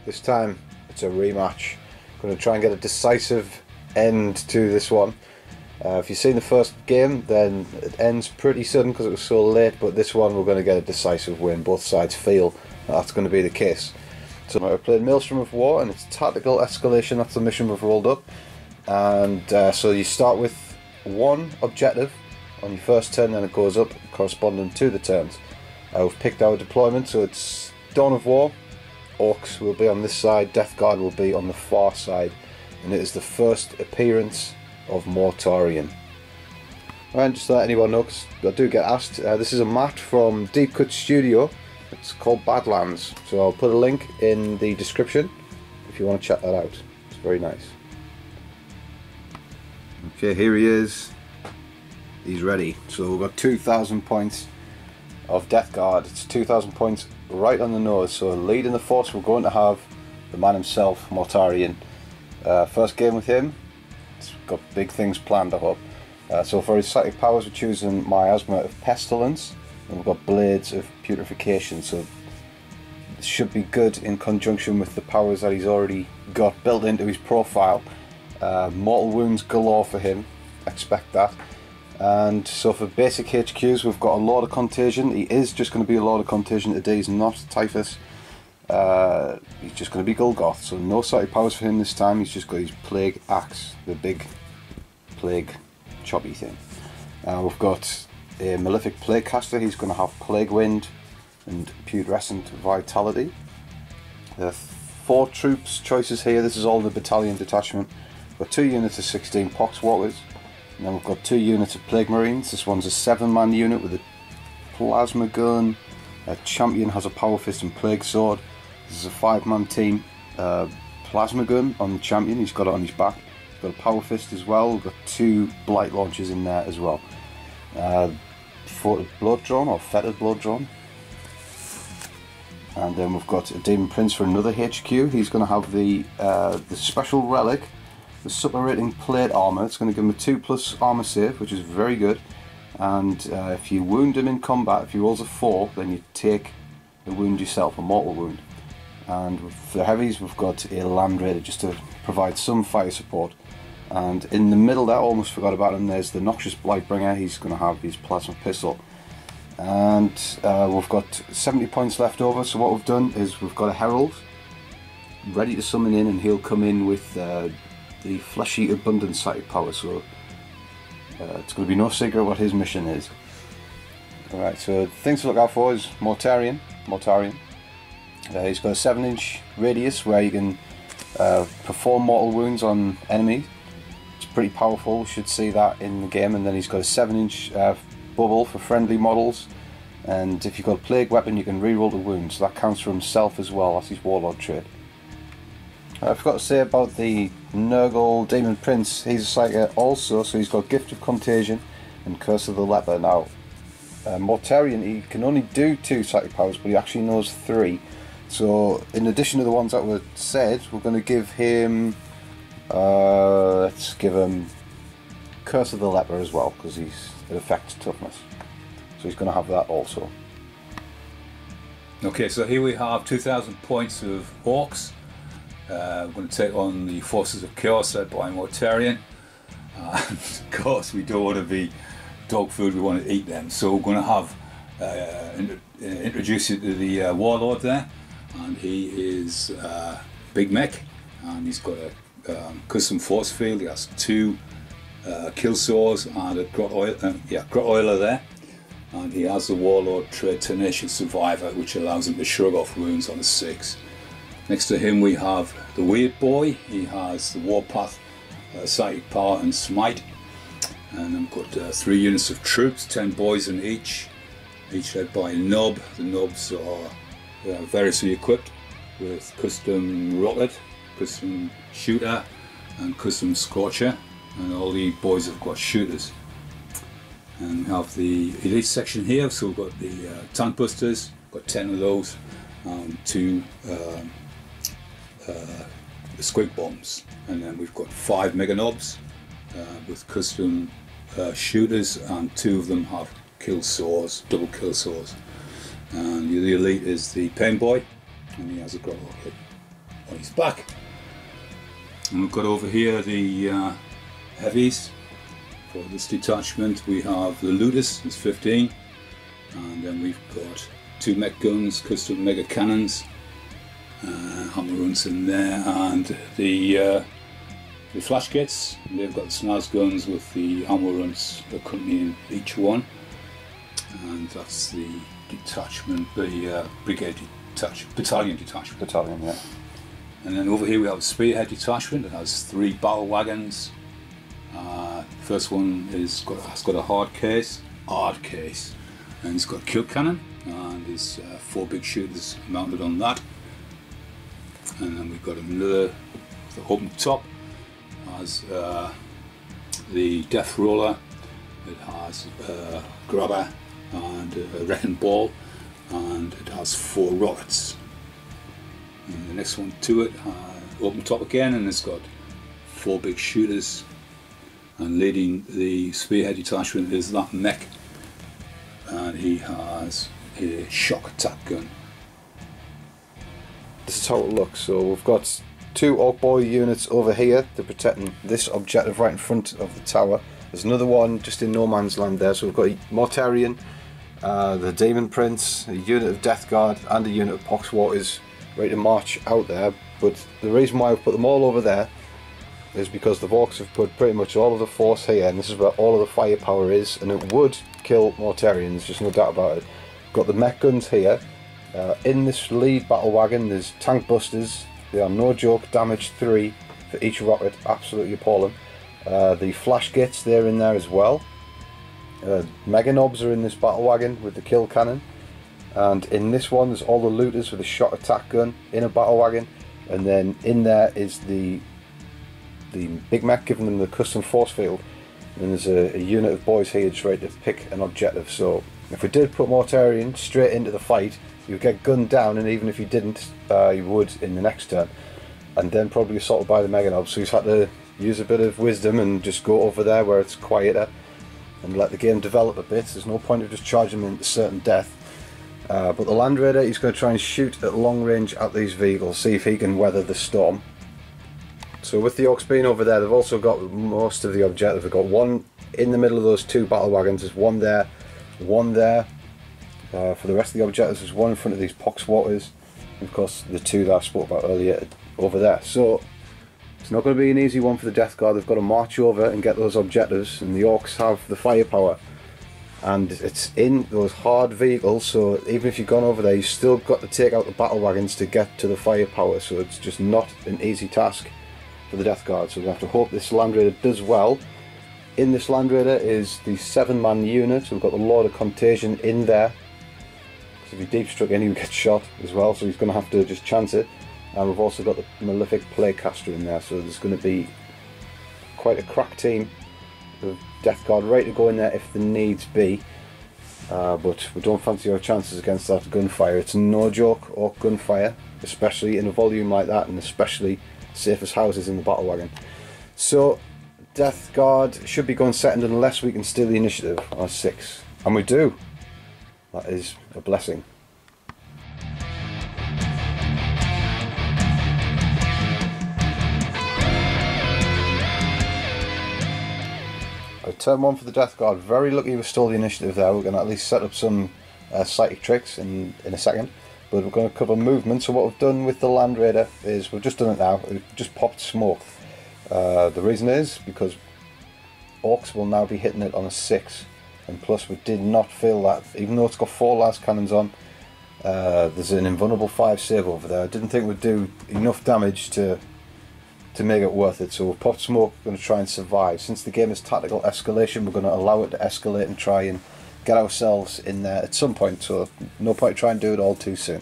This time it's a rematch. Going to try and get a decisive end to this one. If you've seen the first game, then it ends pretty sudden because it was so late, but this one we're going to get a decisive win. Both sides feel that's going to be the case. So we're playing Maelstrom of War, and it's tactical escalation. That's the mission we've rolled up. And so you start with one objective on your first turn, then it goes up corresponding to the turns. We've picked our deployment, so it's Dawn of War. Orcs will be on this side, Death Guard will be on the far side, and it is the first appearance of Mortarion. And just to let anyone know, because I do get asked, this is a mat from Deep Cut Studio. It's called Badlands, so I'll put a link in the description if you want to check that out. It's very nice. Okay, here he is. He's ready. So we've got 2,000 points of Death Guard. It's 2,000 points right on the nose. So leading the force, we're going to have the man himself, Mortarion. First game with him. It's got big things planned, I hope. So for his psychic powers, we're choosing Miasma of Pestilence, and we've got Blades of Putrefaction. So this should be good in conjunction with the powers that he's already got built into his profile. Mortal wounds galore for him, expect that. And so for basic HQs, we've got a Lord of Contagion. He is just going to be a Lord of Contagion today. He's not Typhus. He's just going to be Golgoth, so no psychic powers for him this time. He's just got his Plague Axe, the big plague choppy thing. We've got a Malefic Plague Caster. He's going to have Plague Wind and Putrescent Vitality. There are 4 troops choices here. This is all the battalion detachment. We've got 2 units of 16 Poxwalkers, and then we've got 2 units of Plague Marines. This one's a 7-man unit with a plasma gun. A champion has a Power Fist and Plague Sword. This is a 5-man team. Plasma gun on the champion, he's got it on his back. He's got a Power Fist as well. We've got 2 Blight launchers in there as well. Blood Drawn or Fettered Blood Drawn. And then we've got a Demon Prince for another HQ. He's going to have the special relic, the Suppurating Plate Armor. It's going to give him a 2+ armor save, which is very good. And if you wound him in combat, if he rolls a 4, then you take the wound yourself, a mortal wound. And with the heavies, we've got a Land Raider just to provide some fire support. And in the middle there, almost forgot about him, there's the Noxious Blightbringer. He's going to have his Plasma Pistol. And we've got 70 points left over, so what we've done is we've got a Herald ready to summon in, and he'll come in with the Fleshy Abundance psychic power, so it's going to be no secret what his mission is. Alright, so things to look out for is Mortarion. He's got a 7-inch radius where you can perform mortal wounds on enemies. It's pretty powerful, you should see that in the game. And then he's got a 7-inch bubble for friendly models, and if you've got a plague weapon you can reroll the wounds, so that counts for himself as well. That's his warlord trait. I forgot to say about the Nurgle Demon Prince, he's a psychic also, so he's got Gift of Contagion and Curse of the Leper. Now Mortarion, he can only do 2 psychic powers, but he actually knows 3. So in addition to the ones that were said, we're going to give him let's give him Curse of the Leper as well, because it affects toughness, so he's going to have that also. Okay, so here we have 2,000 points of Orcs. We're going to take on the forces of Chaos led by Mortarion, and of course we don't want to be dog food, we want to eat them, so we're going to have introduce you to the warlord there, and he is Big Mech, and he's got a custom force field. He has 2 kill saws and a grot oiler there, and he has the warlord trait Tenacious Survivor, which allows him to shrug off wounds on a 6. Next to him we have the Weird Boy. He has the Warpath, Psychic Power and Smite, and then we've got 3 units of troops, 10 boys in each led by a Nub. The Nubs are variously equipped with custom rocket, custom shooter and custom scorcher, and all the boys have got shooters. And we have the elite section here, so we've got the tank busters, got 10 of those, and 2 squig bombs, and then we've got 5 mega nobs with custom shooters, and 2 of them have kill saws, double kill saws. And the elite is the Pain Boy, and he has a grot rocket. on his back. And we've got over here the heavies. For this detachment we have the Ludus, it's 15, and then we've got 2 mech guns, custom mega cannons, hammer-runs in there, and the flash kits. They've got snaz guns with the hammer-runs accompanying each one, and that's the detachment, the brigade battalion detachment. Battalion, yeah. And then over here we have a spearhead detachment. It has 3 battle wagons. First one has got a hard case, and it's got a kill cannon, and there's 4 big shooters mounted on that. And then we've got another, the open top has the death roller. It has a grabber and a wrecking ball, and it has 4 rockets. And the next one to it, open top again, and it's got 4 big shooters. And leading the spearhead detachment is that mech, and he has a shock attack gun. This is how it looks. So we've got 2 Ork boy units over here. They're protecting this objective right in front of the tower. There's another one just in no man's land there. So we've got a Mortarion, the Daemon Prince, a unit of Death Guard, and a unit of Poxwaters ready to march out there. But the reason why I've put them all over there is because the Orks have put pretty much all of the force here, and this is where all of the firepower is, and it would kill Mortarions, just no doubt about it. Got the mech guns here. In this lead battle wagon there's tank busters. They are no joke, damage 3 for each rocket, absolutely appalling. The flash gates, they're in there as well. Mega knobs are in this battle wagon with the kill cannon, and in this one there's all the looters with a shot attack gun in a battle wagon, and then in there is the big mech giving them the custom force field, and there's a unit of boys here just ready to pick an objective. So if we did put Mortarion straight into the fight, you'd get gunned down, and even if you didn't, you would in the next turn, and then probably assaulted by the mega knobs. So he's had to use a bit of wisdom and just go over there where it's quieter and let the game develop a bit. There's no point of just charging him into certain death. But the Land Raider, he's going to try and shoot at long range at these vehicles, see if he can weather the storm. So with the Orks being over there, they've also got most of the objective. They've got one in the middle of those 2 battle wagons, there's one there, one there. For the rest of the objectives, there's one in front of these Poxwaters, and of course the 2 that I spoke about earlier over there. So it's not going to be an easy one for the Death Guard. They've got to march over and get those objectives, and the Orks have the firepower, and it's in those hard vehicles, so even if you've gone over there, you've still got to take out the battle wagons to get to the firepower, so it's just not an easy task for the Death Guard. So we have to hope this Land Raider does well. In this Land Raider is the 7-man unit, so we've got the Lord of Contagion in there, because if he deep struck in, he would get shot as well, so he's going to have to just chance it. And we've also got the Malefic Plaguecaster in there, so there's going to be quite a crack team of Death Guard ready to go in there if the needs be. But we don't fancy our chances against that gunfire. It's no joke, Ork gunfire, especially in a volume like that, and especially safest houses in the battle wagon. So Death Guard should be going second unless we can steal the initiative on 6, and we do. That is a blessing. Turn 1 for the Death Guard. Very lucky we stole the initiative there. We're going to at least set up some psychic tricks in a second, but we're going to cover movement. So what we've done with the Land Raider is we've just done it now. We've just popped smoke. The reason is because Orks will now be hitting it on a 6, and plus we did not fail that. Even though it's got 4 las cannons on, there's an invulnerable 5 save over there. I didn't think we'd do enough damage to make it worth it, so we've popped smoke. We're going to try and survive. Since the game is tactical escalation, we're going to allow it to escalate and try and get ourselves in there at some point, so no point trying to do it all too soon.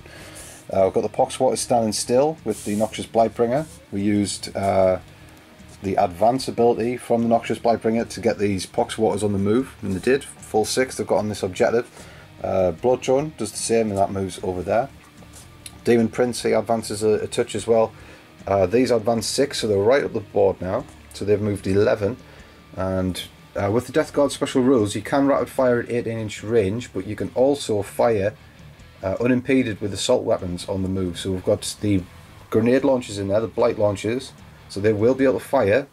We've got the Poxwaters standing still with the Noxious Blightbringer. We used the advance ability from the Noxious Blightbringer to get these Poxwaters on the move, and they did. Full 6 they've got on this objective. Bloodthorn does the same, and that moves over there. Demon Prince, he advances a touch as well. These advance 6, so they're right up the board now, so they've moved 11, and with the Death Guard special rules, you can rapid fire at 18-inch range, but you can also fire unimpeded with assault weapons on the move. So we've got the grenade launchers in there, the blight launchers, so they will be able to fire,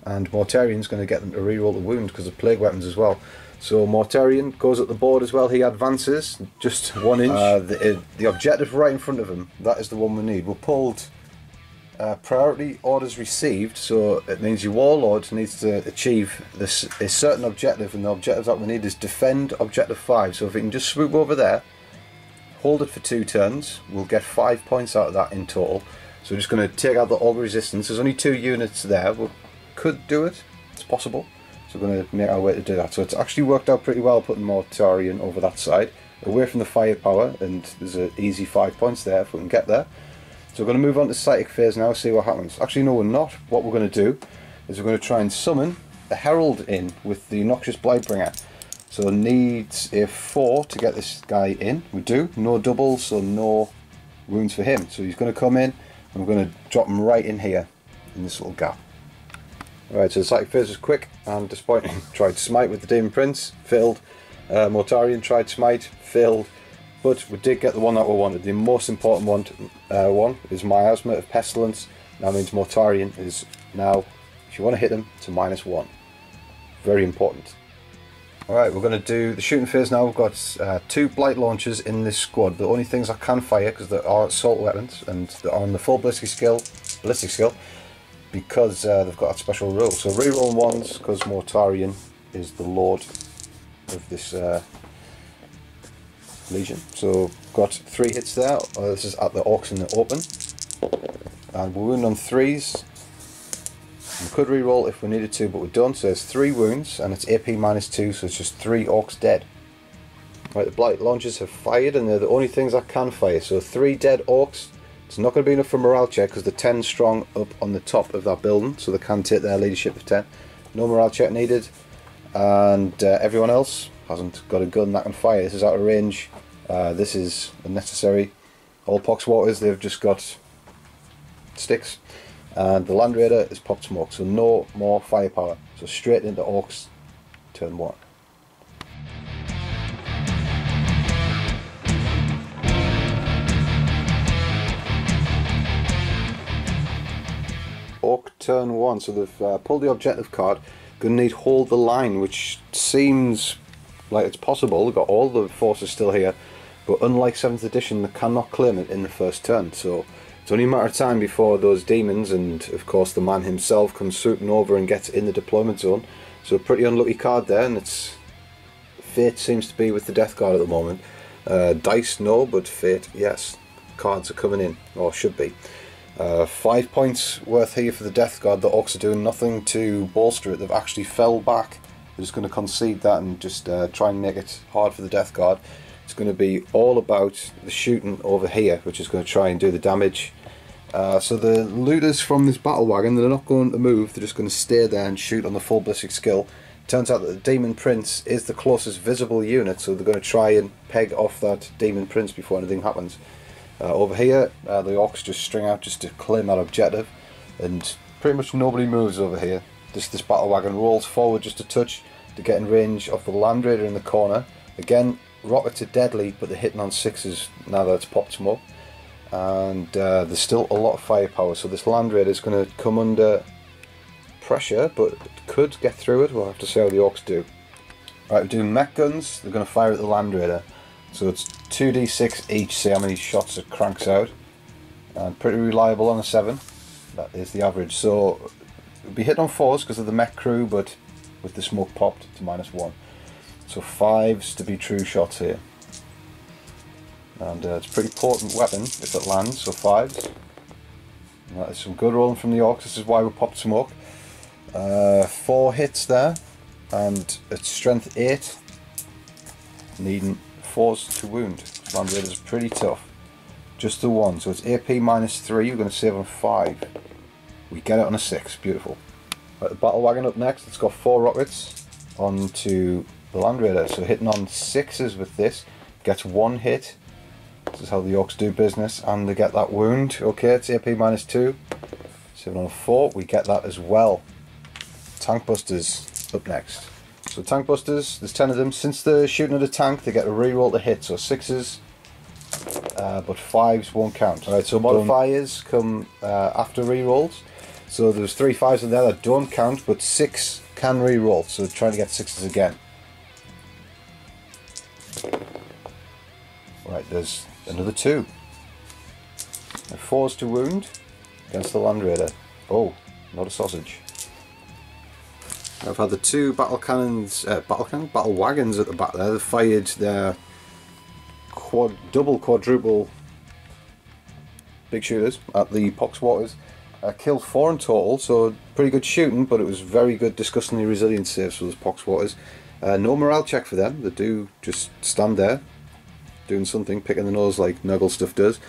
and Mortarion's going to get them to reroll the wound because of plague weapons as well. So Mortarion goes up the board as well, he advances just 1 inch. The objective right in front of him, that is the one we need. We're pulled priority orders received, so it means your warlord needs to achieve a certain objective, and the objective that we need is defend objective 5. So if we can just swoop over there, hold it for 2 turns, we'll get 5 points out of that in total. So we're just going to take out all the resistance. There's only 2 units there, we could do it, it's possible. So we're going to make our way to do that. So it's actually worked out pretty well putting Mortarion over that side, away from the firepower, and there's an easy 5 points there if we can get there. So we're going to move on to Psychic Phase now, see what happens. Actually no, we're not. What we're going to do is we're going to try and summon a Herald in with the Noxious Blightbringer. So needs a 4 to get this guy in. We do. No doubles, so no wounds for him. So he's going to come in, and we're going to drop him right in here, in this little gap. Alright, so the Psychic Phase was quick and disappointing. Tried Smite with the Daemon Prince, failed. Mortarion tried Smite, failed. But we did get the one that we wanted. The most important one is Miasma of Pestilence. That means Mortarion is now, if you want to hit him, to -1. Very important. Alright, we're going to do the shooting phase now. We've got 2 blight launchers in this squad. The only things I can fire, because they are assault weapons, and they're on the full ballistic skill, because they've got that special rule. So reroll 1s, because Mortarion is the lord of this Legion. So got 3 hits there. This is at the Orks in the open, and we're wound on 3s. We could reroll if we needed to, but we don't. So there's 3 wounds, and it's AP -2, so it's just 3 Orks dead. Right, the blight launchers have fired, and they're the only things I can fire. So 3 dead Orks. It's not going to be enough for morale check because they're 10 strong up on the top of that building, so they can take their leadership of 10. No morale check needed, and everyone else hasn't got a gun that can fire. This is out of range. This is unnecessary. All Poxwaters, they've just got sticks, and the Land Raider is popped smoke, so no more firepower. So straight into Orks, turn 1. Ork turn 1, so they've pulled the objective card. Going to need Hold the Line, which seems like it's possible. They've got all the forces still here, but unlike 7th edition, they cannot claim it in the first turn. So it's only a matter of time before those demons, and of course the man himself, comes swooping over and gets in the deployment zone. So a pretty unlucky card there, and it's fate seems to be with the Death Guard at the moment. Dice no, but fate yes. Cards are coming in, or should be. 5 points worth here for the Death Guard. The Orks are doing nothing to bolster it. They've actually fell back. They're just going to concede that and just try and make it hard for the Death Guard. It's going to be all about the shooting over here, which is going to try and do the damage. So the looters from this battle wagon, they're not going to move. They're just going to stay there and shoot on the full ballistic skill. Turns out that the Daemon Prince is the closest visible unit, so they're going to try and peg off that Daemon Prince before anything happens. Over here, the Orks just string out just to claim that objective, and pretty much nobody moves over here. This battle wagon rolls forward just a touch to get in range of the Land Raider in the corner. Again, rockets are deadly, but they're hitting on 6s now that it's popped smoke. And there's still a lot of firepower, so this Land Raider is going to come under pressure, but it could get through it. We'll have to see how the Orks do. Right, we're doing mech guns. They're going to fire at the Land Raider. So it's 2d6 each, see how many shots it cranks out. And pretty reliable on a 7. That is the average. So it'll be hit on 4s because of the mech crew, but with the smoke popped to -1. So 5s to be true shots here. And it's a pretty potent weapon if it lands, so 5s. And that is some good rolling from the Orks. This is why we popped smoke. 4 hits there, and it's strength 8, needing 4s to wound. Land Raiders is pretty tough. Just the 1, so it's AP -3. We're going to save on 5. We get it on a 6. Beautiful. Right, the battle wagon up next. It's got 4 rockets onto the Land Raider. So hitting on 6s with this gets 1 hit. This is how the Orks do business, and they get that wound. Okay, it's AP -2. 7 on a 4. We get that as well. Tank Busters up next. So Tank Busters, there's 10 of them. Since they're shooting at a tank, they get a reroll to hit. So 6s but 5s won't count. Alright, so modifiers come after rerolls. So there's 3 5s in there that don't count, but 6 can reroll, so trying to get 6s again. Right, there's another 2. 4s to wound against the Land Raider. Oh, not a sausage. I've had the 2 battle wagons at the back there. They've fired their double, quadruple big shooters at the Poxwaters. Killed 4 in total, so pretty good shooting, but it was very good, disgustingly resilient saves for those Poxwaters. No morale check for them. They do just stand there, doing something, picking the nose like Nurgle stuff does.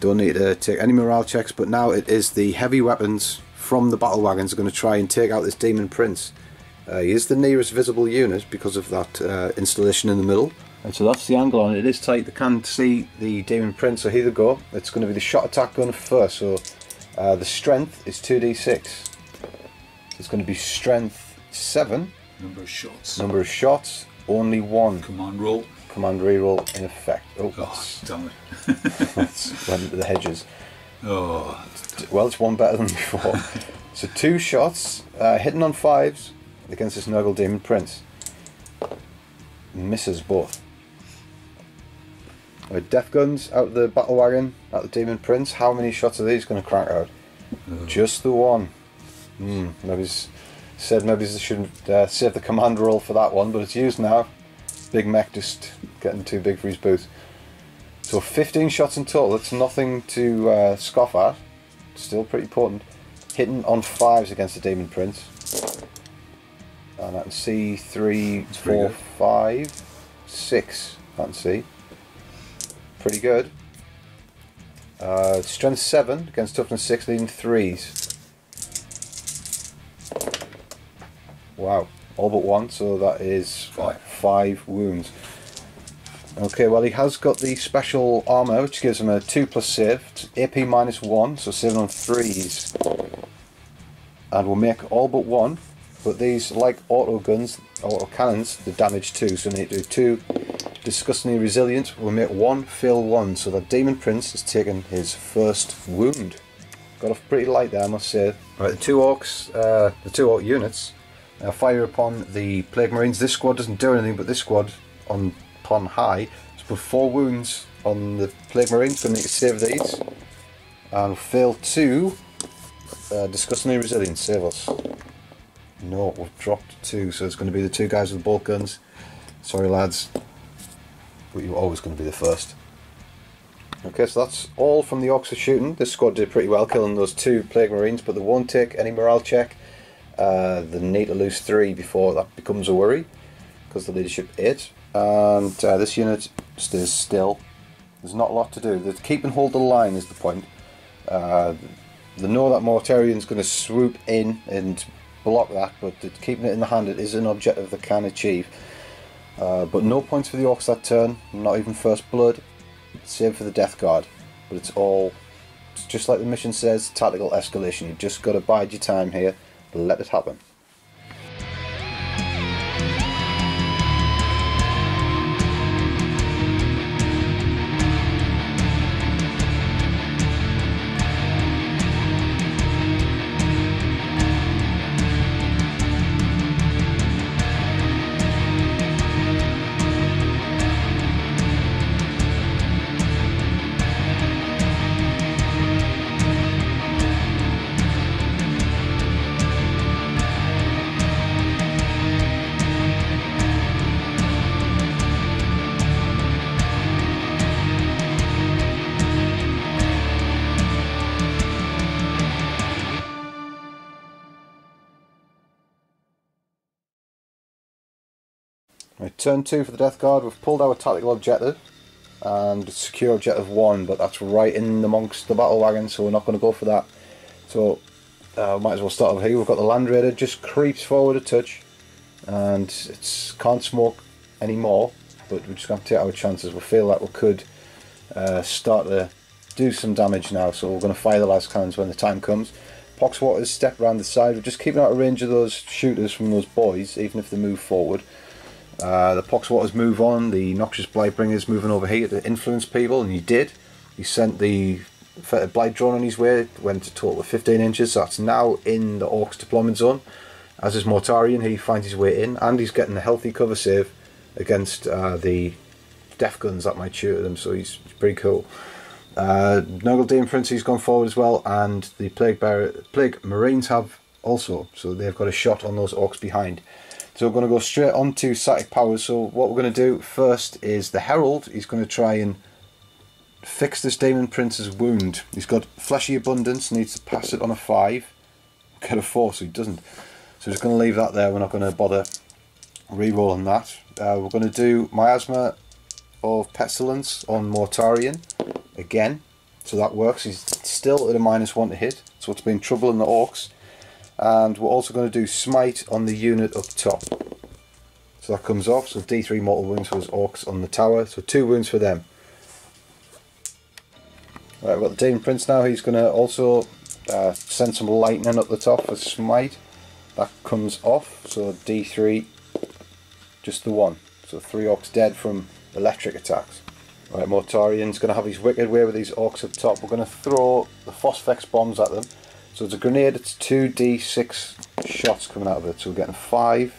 Don't need to take any morale checks, but now it is the heavy weapons from the battle wagons are going to try and take out this Demon Prince. He is the nearest visible unit because of that installation in the middle. And so that's the angle on it. It is tight. They can't see the Demon Prince, so here they go. It's going to be the shot attack gun first. So the strength is 2d6. It's going to be strength 7. Number of shots. Number of shots, only 1. Command roll. Command reroll in effect. Oh, damn it. That's went into the hedges. Oh. Well, it's 1 better than before. So 2 shots, hitting on 5s against this Nurgle Demon Prince. Misses both. Right, death guns out of the battle wagon at the Demon Prince. How many shots are these going to crank out? Just the 1. Maybe they should save the command roll for that one, but it's used now. Big mech just getting too big for his boots. So 15 shots in total. That's nothing to scoff at. Still pretty potent. Hitting on 5s against the Demon Prince. And I can see 3, 4, 5, 6. I can see. Pretty good. Strength 7 against toughness 6, leading 3s. Wow, all but 1, so that is 5 wounds. Okay, well he has got the special armour, which gives him a 2+ save, AP -1, so saving on 3s. And we'll make all but 1, but these, like auto guns, auto cannons, they damage 2, so we need to do 2 disgustingly resilient. We'll make 1 fail 1, so that Demon Prince has taken his first wound. Got off pretty light there, I must say. Right, the 2 orcs, the 2 orc units, fire upon the Plague Marines. This squad doesn't do anything, but this squad upon high has put 4 wounds on the Plague Marines. Going to need to save these, and fail 2. Disgustingly resilient, save us. No, we've dropped 2, so it's going to be the 2 guys with bolt guns. Sorry lads, but you're always going to be the first. Okay, so that's all from the Orks of shooting. This squad did pretty well killing those 2 Plague Marines, but they won't take any morale check. They need to lose 3 before that becomes a worry, because the leadership 8. And this unit stays still. There's not a lot to do. The keep and hold the line is the point. They know that Mortarion's going to swoop in and block that, but keeping it in the hand, it is an objective they can achieve. But no points for the Orcs that turn, not even first blood. Save for the Death Guard. But it's just like the mission says, tactical escalation. You've just got to bide your time here, let it happen. Right, turn 2 for the Death Guard. We've pulled our tactical objective and secure objective 1, but that's right in amongst the battle wagon, so we're not going to go for that. So might as well start over here. We've got the Land Raider, just creeps forward a touch, and it can't smoke anymore, but we're just going to take our chances. We feel like we could start to do some damage now, so we're going to fire the last cannons when the time comes. Poxwaters step around the side. We're just keeping out of range of those shooters from those boys, even if they move forward. The Poxwaters move on, the Noxious Blightbringers moving over here to influence people, and you did. He sent the fetid blight drone on his way, went a total of 15 inches, so that's now in the Orcs deployment zone. As is Mortarion, he finds his way in, and he's getting a healthy cover save against the death guns that might shoot at him, so he's pretty cool. Nurgle Daemon Prince, he's gone forward as well, and the Plague Marines have also, so they've got a shot on those Orcs behind. So we're going to go straight on to static powers. So what we're going to do first is the Herald. He's going to try and fix this Daemon Prince's wound. He's got fleshy abundance, needs to pass it on a 5, get a 4, so he doesn't. So just going to leave that there. We're not going to bother re-rolling that. We're going to do Miasma of Pestilence on Mortarion again, so that works. He's still at a -1 to hit, so it's been trouble in the Orcs. And we're also going to do Smite on the unit up top, so that comes off. So D3 mortal wounds for those Orcs on the tower, so 2 wounds for them. Right, we've got the Daemon Prince now. He's going to also send some lightning up the top for Smite. That comes off, so D3, just the 1. So 3 Orcs dead from electric attacks. Right, Mortarion's going to have his wicked way with these Orcs up top. We're going to throw the Phosphex bombs at them. So it's a grenade, it's 2d6 shots coming out of it. So we're getting 5,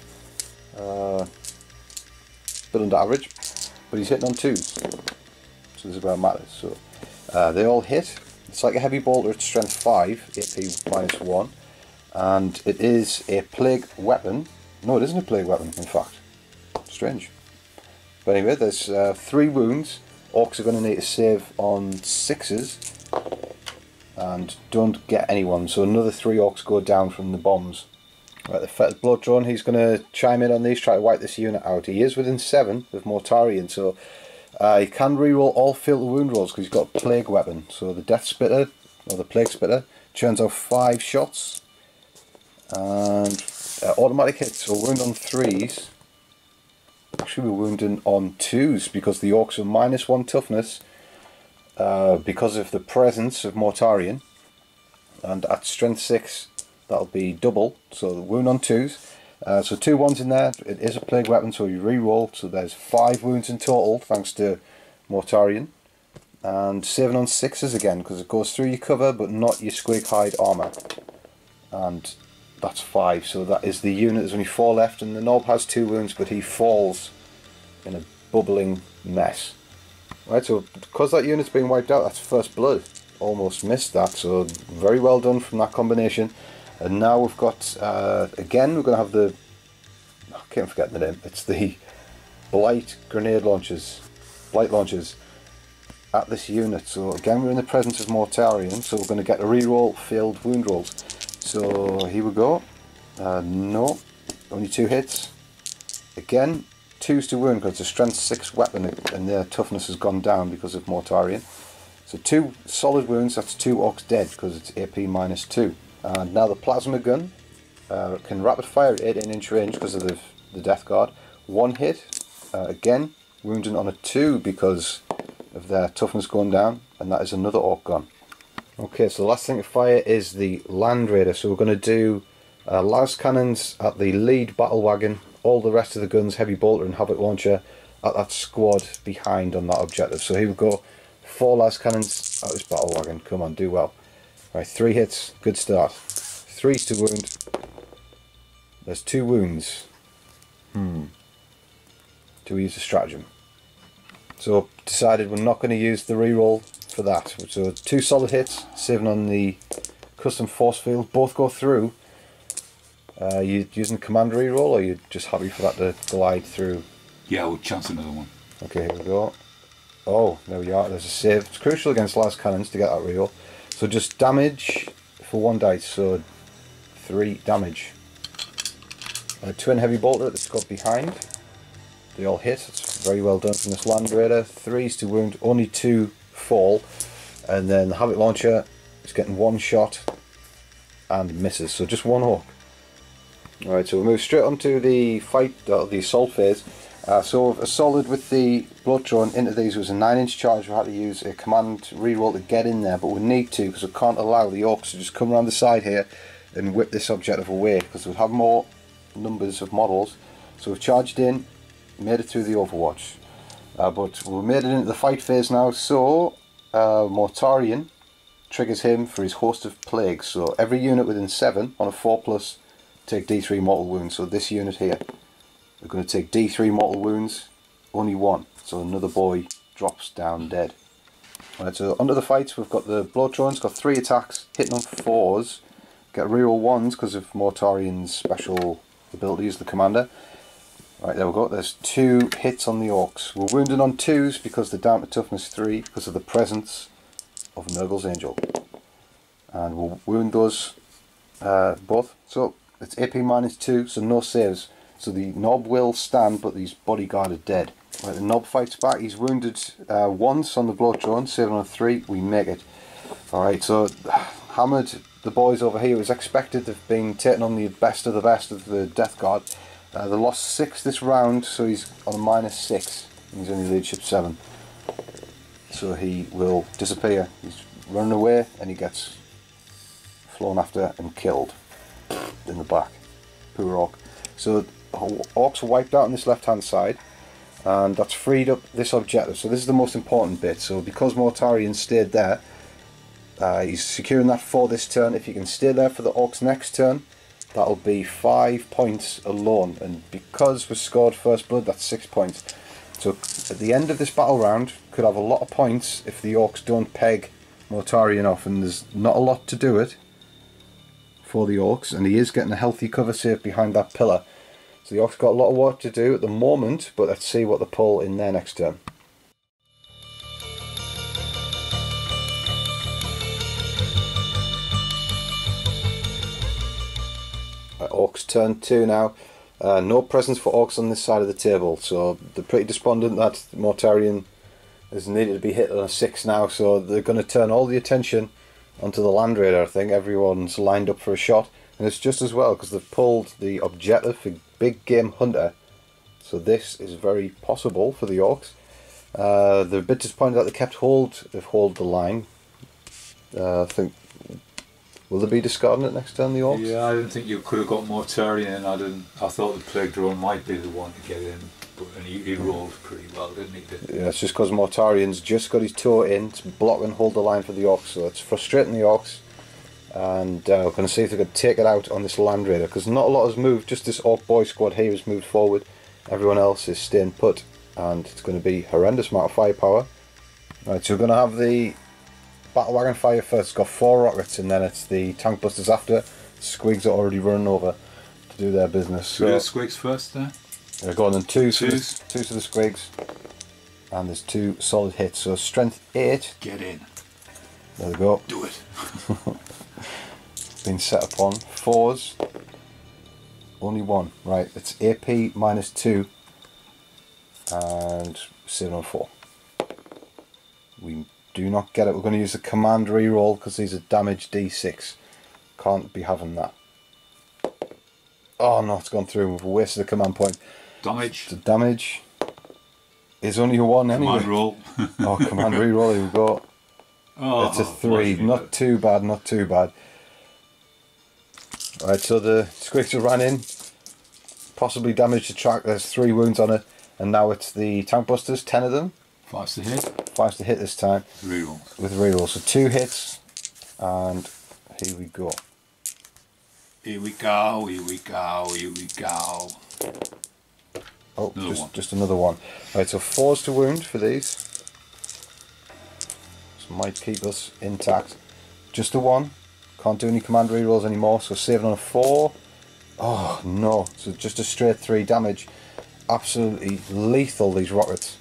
bit under average, but he's hitting on 2s. So this is where it matters. So they all hit. It's like a heavy bolter at strength 5, AP -1, and it is a plague weapon. No, it isn't a plague weapon, in fact. Strange. But anyway, there's 3 wounds. Orcs are going to need to save on 6s. And don't get anyone, so another 3 Orcs go down from the bombs. Right, the fetid blood drone, he's going to chime in on these, try to wipe this unit out. He is within 7 with Mortarion, so he can reroll all fatal wound rolls because he's got a plague weapon. So the Death Spitter, or the Plague Spitter, churns out 5 shots. And automatic hits, so wound on 3s. Actually we're wounding on 2s because the Orcs are -1 toughness. Because of the presence of Mortarion, and at strength 6 that'll be double, so the wound on 2s, so 2 1s in there. It is a plague weapon, so you re-roll, so there's 5 wounds in total thanks to Mortarion, and saving on 6s again because it goes through your cover but not your squig hide armour, and that's 5, so that is the unit. There's only 4 left, and the Nob has 2 wounds but he falls in a bubbling mess. Right, so because that unit's been wiped out, that's first blood. Almost missed that, so very well done from that combination. And now we've got, again, we're going to have the, I can't forget the name, it's the blight grenade launchers, blight launchers at this unit. So again, we're in the presence of Mortarion, so we're going to get a reroll failed wound rolls. So here we go. No, only 2 hits. Again, 2s to wound because it's a strength 6 weapon and their toughness has gone down because of Mortarion. So 2 solid wounds, that's 2 Orcs dead because it's AP -2. And now the plasma gun can rapid fire at 18-inch range because of the death guard. 1 hit, again wounding on a 2 because of their toughness going down, and that is another Orc gone. Okay, so the last thing to fire is the Land Raider. So we're going to do las cannons at the lead battle wagon, all the rest of the guns, heavy bolter and havoc launcher, at that squad behind on that objective. So here we go, 4 las cannons at this battle wagon. Come on, do well. Right, 3 hits, good start. 3s to wound. There's 2 wounds. Do we use a stratagem? So decided we're not going to use the reroll for that. So 2 solid hits, saving on the custom force field. Both go through. You using command reroll, or are you just happy for that to glide through? Yeah, we'll chance another one. Okay, here we go. Oh, there we are. There's a save. It's crucial against las cannons to get that reroll. So just damage for 1 dice, so 3 damage. Twin heavy bolter at the squad behind. They all hit. It's very well done from this Land Raider. 3s to wound, only 2 fall, and then the havoc launcher is getting 1 shot and misses. So just 1 Orc. Alright, so we'll move straight on to the fight, the assault phase. So a solid with the blood drone into these was a 9-inch charge. We had to use a command reroll to get in there, but we need to because we can't allow the Orcs to just come around the side here and whip this objective away because we'll have more numbers of models. So we've charged in, made it through the Overwatch, but we made it into the fight phase now. So Mortarion triggers him for his host of plagues. So every unit within 7 on a 4+ take D3 mortal wounds. So this unit here, we're going to take D3 mortal wounds, only 1. So another boy drops down dead. Right, so under the fights we've got the Blowthrone's got 3 attacks, hitting on 4s. Get reroll 1s because of Mortarion's special ability as the commander. Right, there we go. There's 2 hits on the Orks. We're wounded on 2s because they're down to toughness 3 because of the presence of Nurgle's Angel. And we'll wound those both. So it's AP -2, so no saves. So the Nob will stand, but his bodyguard is dead. Right, the Nob fights back. He's wounded once on the Blowthrone, saving on a 3. We make it. Alright, so hammered the boys over here. It was expected to have been taking on the best of the Death Guard. They lost 6 this round, so he's on a -6. He's only leadership 7. So he will disappear. He's running away and he gets flown after and killed in the back. Poor Ork. So Orks are wiped out on this left hand side, and that's freed up this objective. So this is the most important bit. So because Mortarion stayed there, he's securing that for this turn. If you can stay there for the Orcs next turn, that'll be 5 points alone, and because we scored first blood, that's 6 points. So at the end of this battle round, could have a lot of points if the Orcs don't peg Mortarion off, and there's not a lot to do it for the Orcs, and he is getting a healthy cover safe behind that pillar. So the Orcs got a lot of work to do at the moment, but let's see what they pull in their next turn. Orcs turn 2 now. No presents for Orcs on this side of the table, so they're pretty despondent that Mortarion is needed to be hit on a 6 now, so they're going to turn all the attention onto the Land Raider. I think everyone's lined up for a shot, and it's just as well because they've pulled the objective for Big Game Hunter, so this is very possible for the Orcs. They're a bit disappointed that they kept they've hold the line. I think, will they be discarding it next turn, the Orcs? Yeah, I didn't think you could have got Mortarion. I thought the Plague Drone might be the one to get in, but and he rolled pretty well, didn't he? Yeah, it's just because Mortarion's just got his toe in to block and hold the line for the Orcs, so it's frustrating the Orcs. And we're going to see if they could take it out on this Land Raider, because not a lot has moved. Just this Orc boy squad here has moved forward. Everyone else is staying put, and it's going to be horrendous amount of firepower. Right, so we're going to have the Battle Wagon fire first. It's got 4 rockets, and then it's the tank busters after. Squigs are already running over to do their business. So the Squigs first there? They're going on 2 to the Squigs, and there's 2 solid hits. So strength 8. Get in. There we go. Do it. Been set upon 4s. Only 1. Right, it's AP -2 and 7 on 4. We do not get it. We're going to use the command reroll because these are damage D6. Can't be having that. Oh no, it's gone through. We've wasted a command point. Damage. The damage is only a 1 anyway. Command roll. Oh, command reroll. Here we go. Oh, it's a 3. Not too bad. Not too bad. Right, so the Squigster ran in. Possibly damaged the track. There's 3 wounds on it, and now it's the tank busters. 10 of them. 5's to hit. 5's to hit this time. Reroll. With reroll. So 2 hits, and here we go. Here we go, here we go, here we go. Oh, just another one. Right, so 4's to wound for these. So might keep us intact. Just a 1. Can't do any command rerolls anymore, so saving on a 4. Oh no, so just a straight 3 damage. Absolutely lethal, these rockets.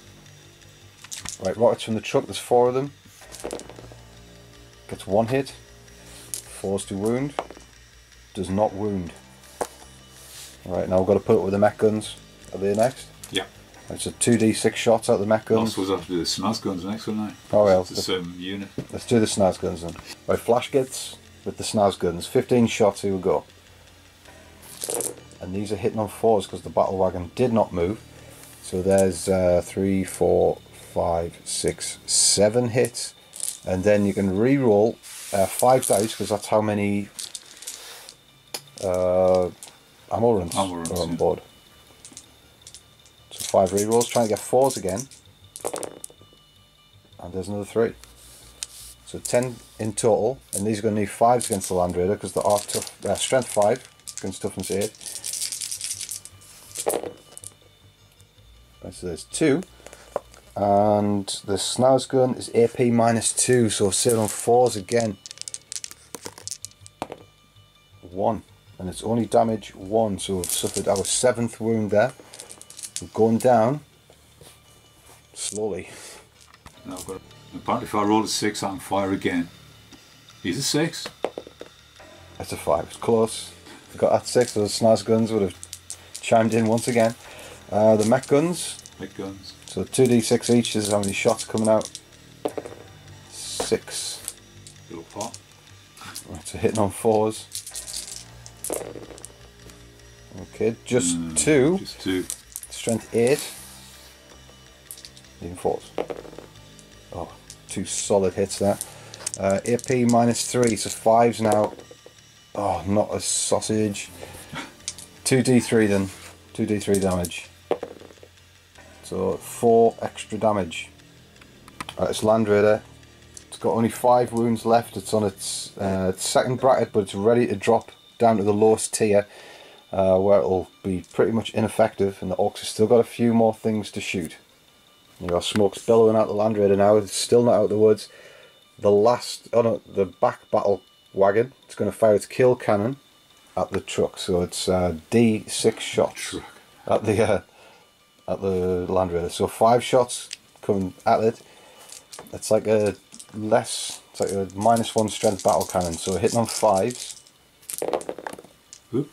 Right, rockets from the truck, there's 4 of them. Gets 1 hit. 4's to wound. Does not wound. Right, now we've got to put it with the mech guns. Are they next? Yeah. It's a 2d6 shots out the mech guns. I suppose I have to do the snaz guns next, wouldn't I? Oh well. It's the same unit. Let's do the snaz guns then. Right, flash gets with the snaz guns. 15 shots, here we go. And these are hitting on 4s because the battle wagon did not move. So there's 3, 4, 5, 6, 7 hits. And then you can re-roll 5 dice because that's how many ammo runs are on board. So 5 re-rolls, trying to get 4s again. And there's another 3. So 10 in total, and these are going to need 5s against the Land Raider because they are tough, strength 5 against toughness 8. Right, so there's 2. And the Snaz gun is AP -2, so 7 on 4s again. 1, and it's only damage 1, so we've suffered our 7th wound there. We're going down slowly. Now I've got apparently if I roll a 6 I can fire again. He's a 6. That's a 5, it's close. If we got that 6, those Snaz guns would have chimed in once again. The mech guns. Big guns. So 2d6 each, this is how many shots coming out. 6. Little pot. Right, so hitting on 4s. Okay, just 2. Just 2. Strength 8. Even 4s. Oh, 2 solid hits there. AP -3, so 5s now. Oh, not a sausage. 2d3 then. 2d3 damage. So 4 extra damage. Right, it's Land Raider. It's got only 5 wounds left. It's on its second bracket, but it's ready to drop down to the lowest tier, where it'll be pretty much ineffective, and the Orks have still got a few more things to shoot. You got smokes billowing out the Land Raider now. It's still not out of the woods. The back battle wagon. It's going to fire its kill cannon at the truck, so it's D6 shots at the Land Raider. So 5 shots coming at it. It's like a -1 strength battle cannon. So hitting on 5s. Oop.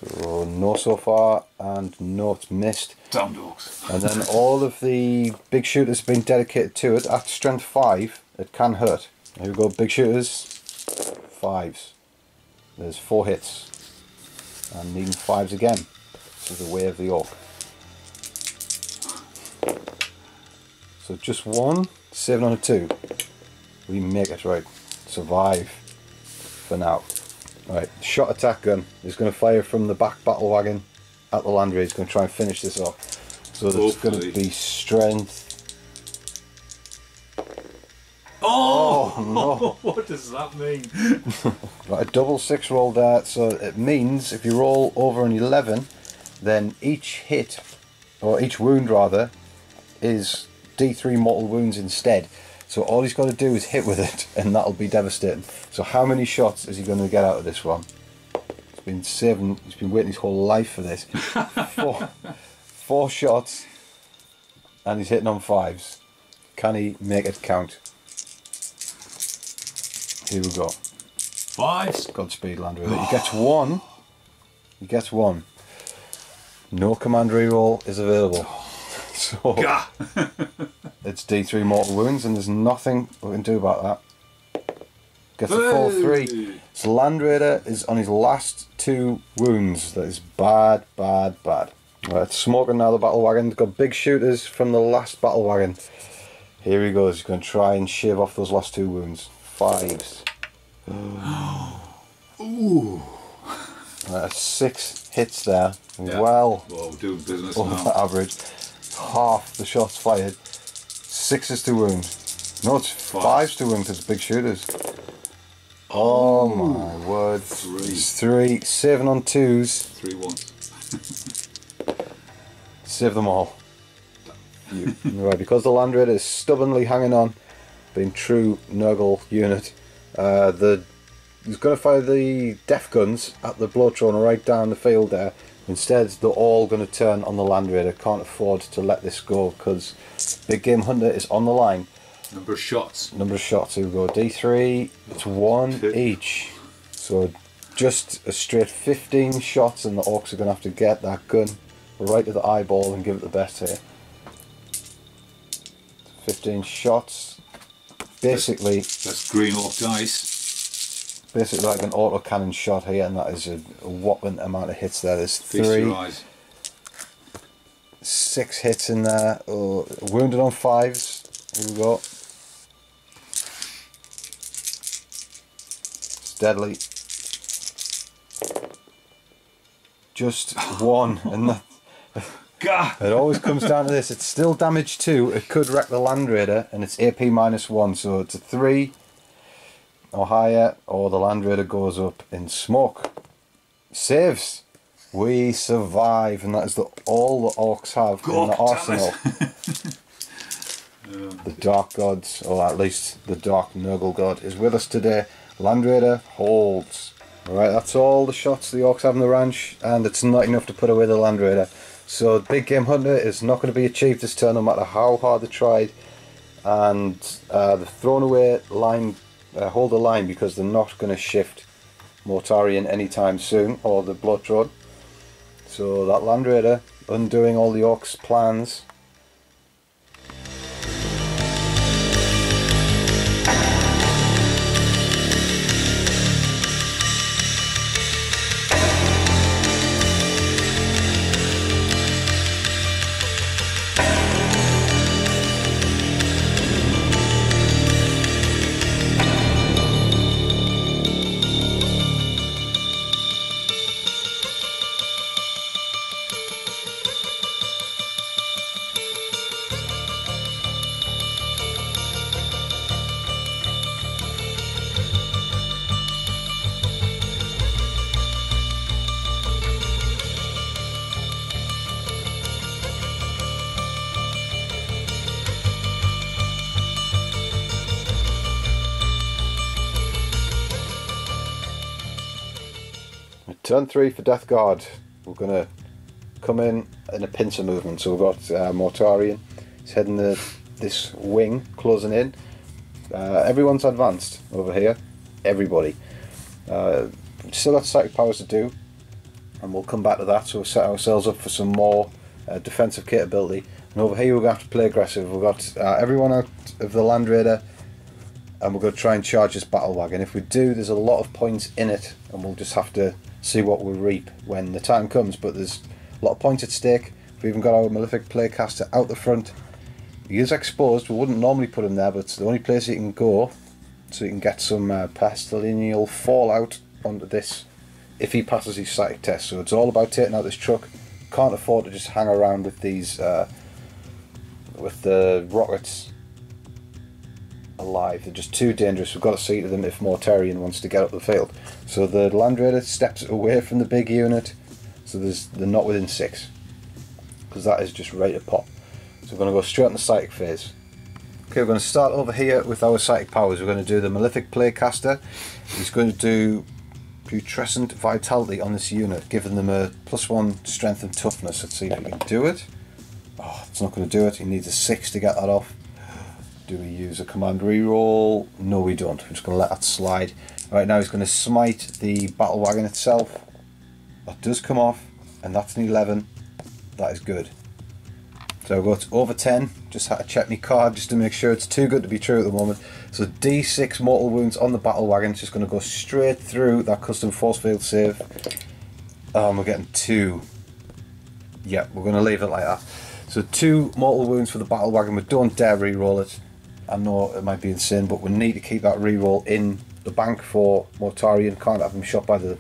So no so far, and no, it's missed. Damn dogs. And then all of the big shooters have been dedicated to it. At strength 5, it can hurt. Here we go, big shooters. 5s. There's 4 hits. And needing 5s again. This is the way of the Ork. So just 1, 7 on a 2. We make it, right. Survive for now. Right, shot attack gun is going to fire from the back battle wagon at the Land Raider. It's going to try and finish this off. So there's going to be strength. Oh, no! What does that mean? Right, a double 6 roll there. So it means if you roll over an 11, then each hit, or each wound rather, is D3 mortal wounds instead. So all he's got to do is hit with it, and that'll be devastating. So how many shots is he going to get out of this one? He's been waiting his whole life for this. 4 shots, and he's hitting on 5s. Can he make it count? Here we go. 5s. Godspeed, Land Raider. He gets 1. He gets 1. No command reroll is available. So it's D3 mortal wounds, and there's nothing we can do about that. Gets a full 3. So Land Raider is on his last 2 wounds. That is bad, bad, bad. Right, it's smoking now the battle wagon. It's got big shooters from the last battle wagon. Here he goes. He's going to try and shave off those last 2 wounds. 5s. Ooh. Right, 6 hits there. Yeah. Well, we're doing business over now. the average. Half the shots fired. 6s to wound. No, it's 5s to wound because it's big shooters. Oh my word. 3. It's 3. 7 on 2s. 3 ones. Save them all. Right, because the Land Raider is stubbornly hanging on, being true Nurgle unit, he's going to fire the death guns at the Bloodthrower right down the field there. Instead, they're all going to turn on the Land Raider. Can't afford to let this go because Big Game Hunter is on the line. Number of shots. Number of shots. Here we go. D3. It's 1 each. So just a straight 15 shots, and the Orks are going to have to get that gun right to the eyeball and give it the best here. 15 shots. Basically, that's green Ork dice. Basically like an autocannon shot here, and that is a whopping amount of hits there. There's Feast your eyes. 6 hits in there. Oh, wounded on 5s. Here we go. It's deadly. Just 1, and that. It always comes down to this. It's still damage 2. It could wreck the Land Raider, and it's AP -1, so it's a 3 or higher, or the Land Raider goes up in smoke. Saves. We survive, and that is all the Orks have in the arsenal. The Dark Gods, or at least the Dark Nurgle God, is with us today. Land Raider holds. Alright, that's all the shots the Orks have in the ranch, and it's not enough to put away the Land Raider. So Big Game Hunter is not going to be achieved this turn, no matter how hard they tried. And they've thrown away line, hold the line, because they're not going to shift Mortarion anytime soon, or the Bloodthroat. So that Land Raider undoing all the Orcs' plans. Turn 3 for Death Guard. We're going to come in a pincer movement. So we've got Mortarion. He's heading this wing, closing in. Everyone's advanced over here. Everybody. Still got psychic powers to do, and we'll come back to that. So we'll set ourselves up for some more defensive capability. And over here we're going to have to play aggressive. We've got everyone out of the Land Raider, and we're going to try and charge this battle wagon. If we do, there's a lot of points in it, and we'll just have to see what we reap when the time comes. But there's a lot of points at stake. We've even got our Malefic Playcaster out the front. He is exposed. We wouldn't normally put him there, but it's the only place he can go, so he can get some pestilential fallout onto this if he passes his psychic test. So it's all about taking out this truck. Can't afford to just hang around with these with the rockets alive. They're just too dangerous. We've got to see to them if Mortarion wants to get up the field. So the Land Raider steps away from the big unit, so they're not within 6, because that is just ready to pop. So we're going to go straight on the psychic phase. Okay, we're going to start over here with our psychic powers. We're going to do the Malefic Playcaster. He's going to do putrescent vitality on this unit, giving them a +1 strength and toughness. Let's see if we can do it. Oh, it's not going to do it. He needs a 6 to get that off. Do we use a command reroll? No, we don't. We're just going to let that slide. Right now he's going to smite the battle wagon itself. That does come off, and that's an 11. That is good. So I've got over 10. Just had to check my card just to make sure it's too good to be true at the moment. So D6 mortal wounds on the battle wagon. It's just going to go straight through that custom force field save. We're getting 2. Yeah, we're going to leave it like that. So 2 mortal wounds for the battle wagon. We don't dare reroll it. I know it might be insane, but we need to keep that reroll in the bank for Mortarion. Can't have him shot by the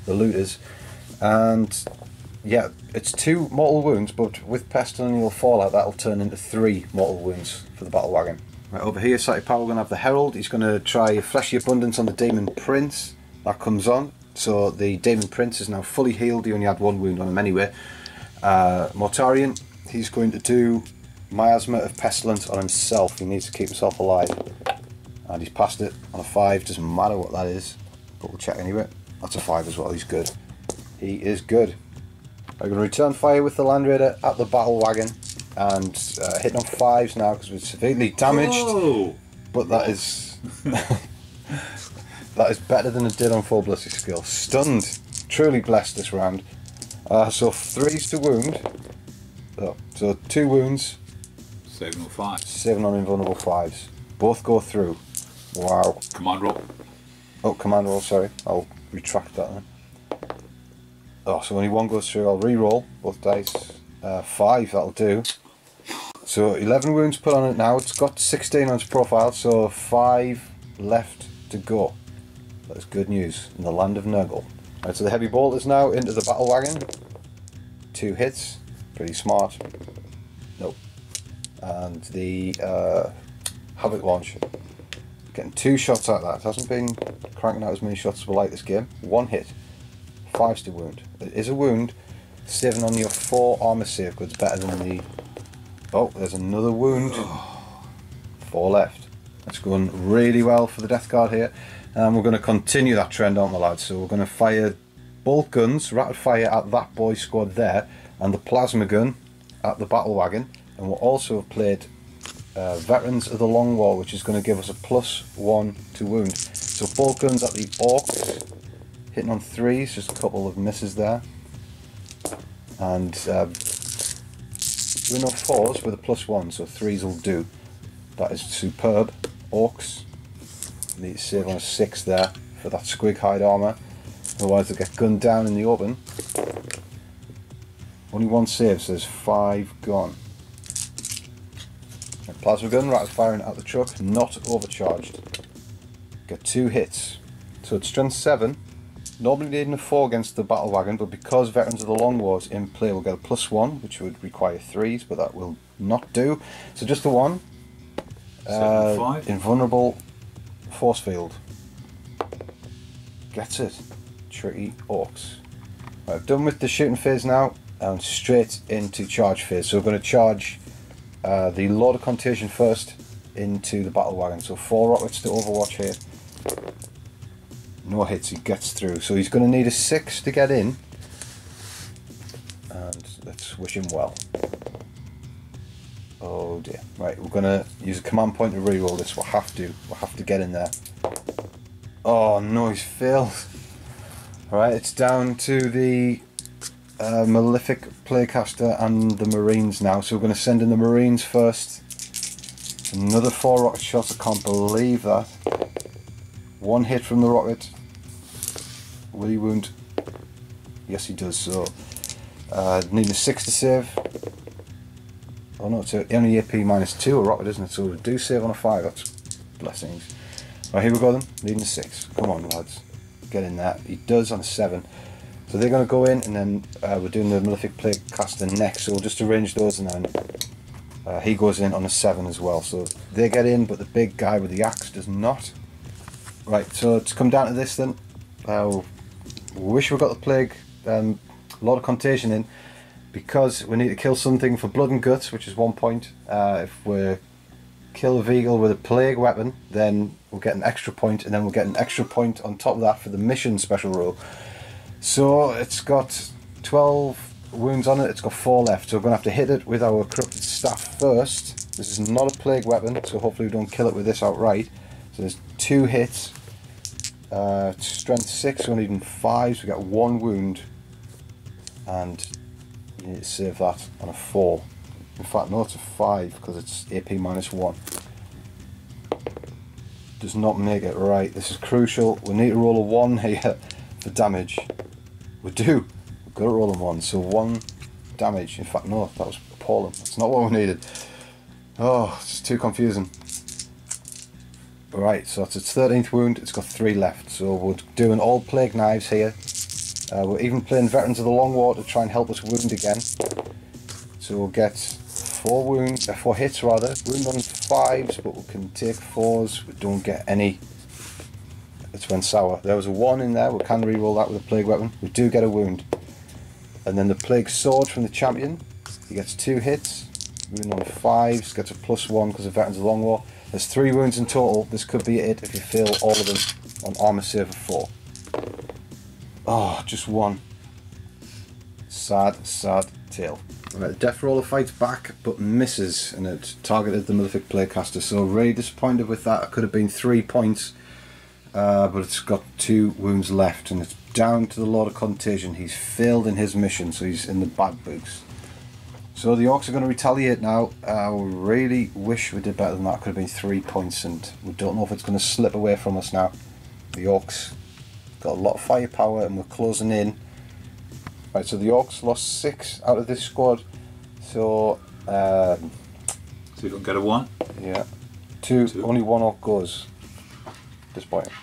looters. And yeah, it's 2 mortal wounds, but with pestilential fallout that'll turn into 3 mortal wounds for the battle wagon. Right, over here, psychic power, we're going to have the Herald. He's going to try Fleshy Abundance on the Daemon Prince. That comes on. So the Daemon Prince is now fully healed. He only had 1 wound on him anyway. Mortarion, he's going to do Miasma of Pestilence on himself. He needs to keep himself alive. And he's passed it on a 5. Doesn't matter what that is, but we'll check anyway. That's a 5 as well. He's good. He is good. I'm going to return fire with the Land Raider at the battle wagon, and hitting on 5s now because we're severely damaged. Oh. But that is that is better than it did on full ballistic skill. Stunned. Truly blessed this round. So 3s to wound. So 2 wounds. 7 or 5. 7 on invulnerable 5s. Both go through. Wow. Command roll. Oh, command roll, sorry. I'll retract that then. Oh, so only 1 goes through. I'll re-roll both dice. 5, that'll do. So 11 wounds put on it now. It's got 16 on its profile, so 5 left to go. That is good news in the land of Nurgle. Right, so the heavy bolt is now into the battle wagon. 2 hits. Pretty smart. Nope. And the Havoc launch Getting 2 shots out of that. It hasn't been cranking out as many shots as we like this game. 1 hit. 5's to wound. It is a wound. Saving on your 4 armor save because it's better than the... Oh, there's another wound. 4 left. That's going really well for the death guard here. And we're going to continue that trend, aren't we, lads? So we're going to fire bolt guns, rapid fire at that boy squad there, and the plasma gun at the battle wagon. And we'll also have played Veterans of the Long War, which is going to give us a +1 to wound. So bolt guns at the Orks, hitting on 3s, just a couple of misses there. And doing no 4s with a +1, so 3s will do. That is superb. Orks need to save on a 6 there for that squig hide armour, otherwise they'll get gunned down in the open. Only 1 save, so there's 5 gone. A plasma gun, rapid firing at the truck, not overcharged. Get 2 hits. So it's strength 7. Normally needing a 4 against the battle wagon, but because Veterans of the Long War is in play, we'll get a +1, which would require 3s, but that will not do. So just the 1. 7-5. Invulnerable force field. Gets it. Tricky Orks. Right, done with the shooting phase now, and straight into charge phase. So we're going to charge the Lord of Contagion first into the battle wagon. So 4 rockets to Overwatch here. No hits, he gets through. So he's going to need a 6 to get in. And let's wish him well. Oh dear. Right, we're going to use a command point to reroll this. We'll have to get in there. Oh no, he's failed. Alright, it's down to the Malefic Playcaster and the Marines now. So we're going to send in the Marines first. Another 4 rocket shots, I can't believe that. 1 hit from the rocket. Will he wound? Yes he does, so need a 6 to save. Oh no, it's only AP -2 a rocket, isn't it? So we do save on a 5, that's blessings. Right, here we go then, needing a 6. Come on lads, get in there. He does on a 7. So they're going to go in, and then we're doing the Malefic Playcaster next, so we'll just arrange those, and then he goes in on a 7 as well. So they get in, but the big guy with the axe does not. Right, so to come down to this then, we wish we got the Plague Lord of Contagion in, because we need to kill something for blood and guts, which is 1 point. If we kill a vehicle with a plague weapon, then we'll get an extra point, and then we'll get an extra point on top of that for the mission special rule. So it's got 12 wounds on it, it's got 4 left, so we're going to have to hit it with our corrupted staff first. This is not a plague weapon, so hopefully we don't kill it with this outright. So there's 2 hits, strength 6, we're needing 5s, we got 1 wound, and you need to save that on a 4. In fact, no, it's a 5 because it's AP -1. Does not make it right. This is crucial. We need to roll a 1 here for damage. We do. We've got to roll a 1. So 1 damage. In fact, no, that was appalling. That's not what we needed. Oh, it's too confusing. Right, so that's its 13th wound. It's got 3 left. So we're doing all plague knives here. We're even playing Veterans of the Long War to try and help us wound again. So we'll get 4 hits rather. Wound on 5s, but we can take 4s. We don't get any. It's went sour. There was a 1 in there. We can re-roll that with a plague weapon. We do get a wound. And then the plague sword from the champion. He gets 2 hits. Wound on 5s, gets a +1 because of Veterans of the Long War. There's 3 wounds in total. This could be it if you fail all of them on armor save of 4. Oh, just 1. Sad, sad tale. Right, the Death Roller fights back but misses, and it targeted the Malefic Playcaster, so really disappointed with that. It could have been 3 points, but it's got 2 wounds left, and it's down to the Lord of Contagion. He's failed in his mission, so he's in the bad books. So the Orks are going to retaliate now. We really wish we did better than that. It could have been 3 points, and we don't know if it's going to slip away from us now. The Orks got a lot of firepower, and we're closing in. Right, so the Orks lost 6 out of this squad. So see if we can get a 1. Yeah, 2. Only 1 Ork goes. Disappointing.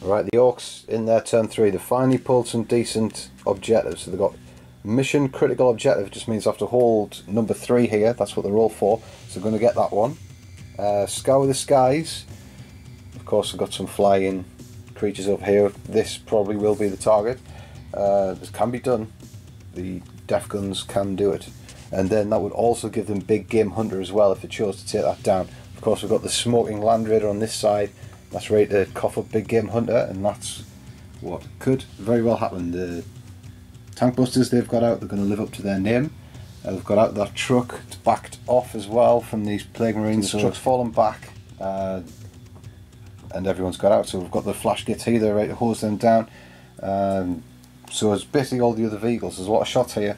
Right, the Orks in their turn 3, they finally pulled some decent objectives. So they got mission critical objective just means I have to hold number 3 here. That's what they're all for. So I'm going to get that one. Scour the skies. Of course, I've got some flying creatures over here. This probably will be the target. This can be done. The def guns can do it. And then that would also give them big game hunter as well if it chose to take that down. Of course, we've got the smoking land raider on this side. That's ready to cough up big game hunter, and that's what could very well happen. The tank busters they've got out, they're going to live up to their name. They've got out that truck, it's backed off as well from these plague marines. So the truck's fallen back, and everyone's got out. So we've got the flash gates here, they're ready to hose them down. So it's basically all the other vehicles. There's a lot of shots here.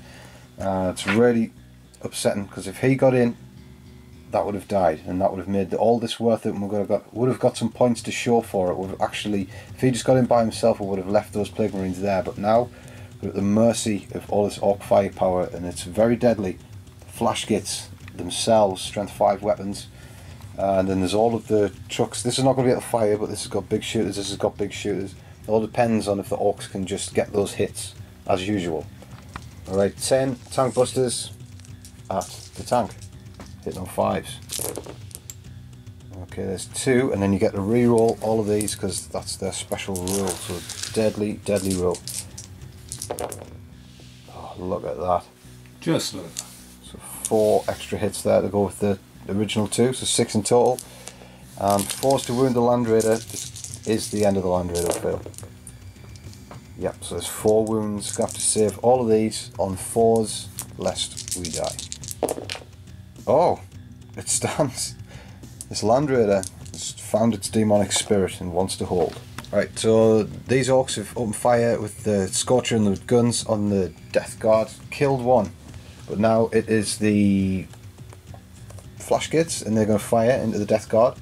It's really upsetting because if he got in, that would have died, and that would have made all this worth it, and would have got some points to show for it. Would have actually, if he just got in by himself, we would have left those plague marines there. But now we're at the mercy of all this orc firepower, and it's very deadly. Flash gates themselves, strength 5 weapons, and then there's all of the trucks. This is not going to be able to fire, but this has got big shooters. This has got big shooters. It all depends on if the orcs can just get those hits as usual. All right, 10 tank busters at the tank. Hitting on 5s. Okay, there's 2, and then you get to re-roll all of these because that's their special rule. So deadly roll. Oh, look at that. Just look at that. So 4 extra hits there to go with the original 2, so 6 in total. And 4s to wound the land raider. This is the end of the land raider fail. Yep, so there's 4 wounds. You have to save all of these on 4s lest we die. Oh, it stands. This land raider has found its demonic spirit and wants to hold. Right, so these orcs have opened fire with the Scorcher and the guns on the Death Guard. Killed 1, but now it is the flash gates, and they're going to fire into the Death Guard.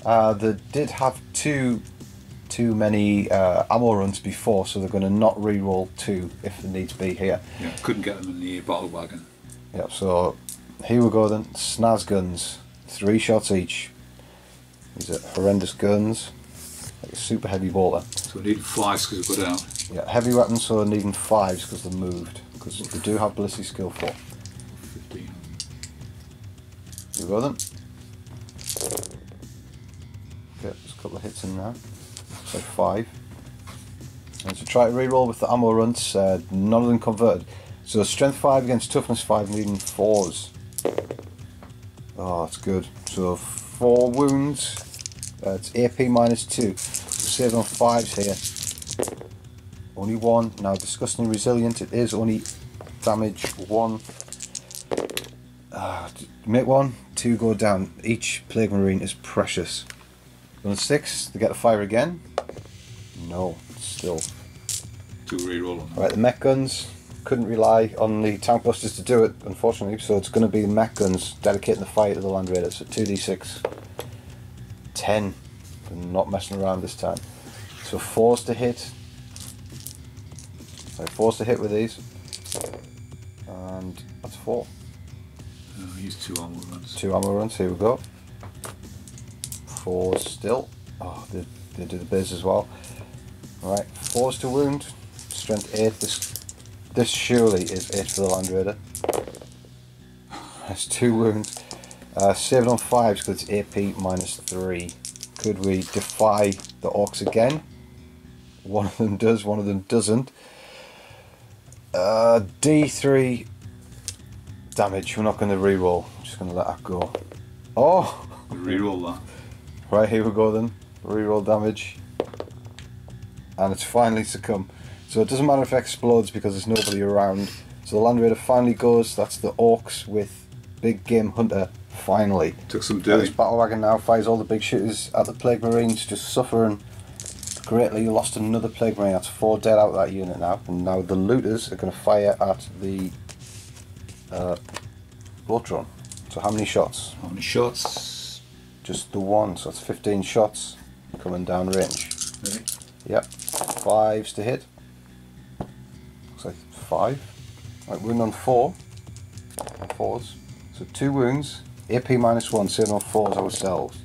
They did have too many ammo runs before, so they're going to not re-roll 2 if there needs be here. Yeah, couldn't get them in the battle wagon. Yep, so here we go then. Snaz guns, 3 shots each. These are horrendous guns, like a super heavy bolter. So we need 5s because we've got out. Yeah, heavy weapons, so they're needing 5s because they're moved, because they do have ballistic skill 4. 15. Here we go then. Okay, there's a couple of hits in there. Looks like 5. And to try to re-roll with the ammo runs, none of them converted. So strength 5 against toughness 5, needing 4s. Oh, that's good. So 4 wounds. It's AP minus 2. We're saving on 5s here. Only 1. Now disgustingly resilient. It is only damage 1. Make 1, 2 go down. Each plague marine is precious. On 6, they get to fire again. No, still. 2 re-roll on them. Right, the mech guns. Couldn't rely on the tank busters to do it, unfortunately, so it's going to be the mech guns dedicating the fire to the land raiders. So 2d6, 10, and not messing around this time. So 4s to hit. So 4s to hit with these, and that's 4. Use 2 armor runs. 2 ammo runs. Here we go. 4s still. Oh, they do the biz as well. All right, 4s to wound. Strength 8. This surely is 8 for the land raider. That's 2 wounds. Saving on 5s because it's AP minus 3. Could we defy the orcs again? One of them does, one of them doesn't. D3 damage. We're not going to re-roll. I'm just going to let that go. Oh! Re-roll that. Right, here we go then. Re-roll damage. And it's finally succumbed. So it doesn't matter if it explodes because there's nobody around. So the land raider finally goes. That's the orcs with big game hunter. Finally. Took some doing. This battle wagon now fires all the big shooters at the plague marines, just suffering greatly. Lost another plague marine. That's 4 dead out of that unit now. And now the looters are going to fire at the Lotron. So how many shots? How many shots? Just the 1. So that's 15 shots coming down range. Really? Yep. 5s to hit. Looks like 5. Right, wound on 4. On 4s. So 2 wounds. AP minus 1. Saving on 4s ourselves.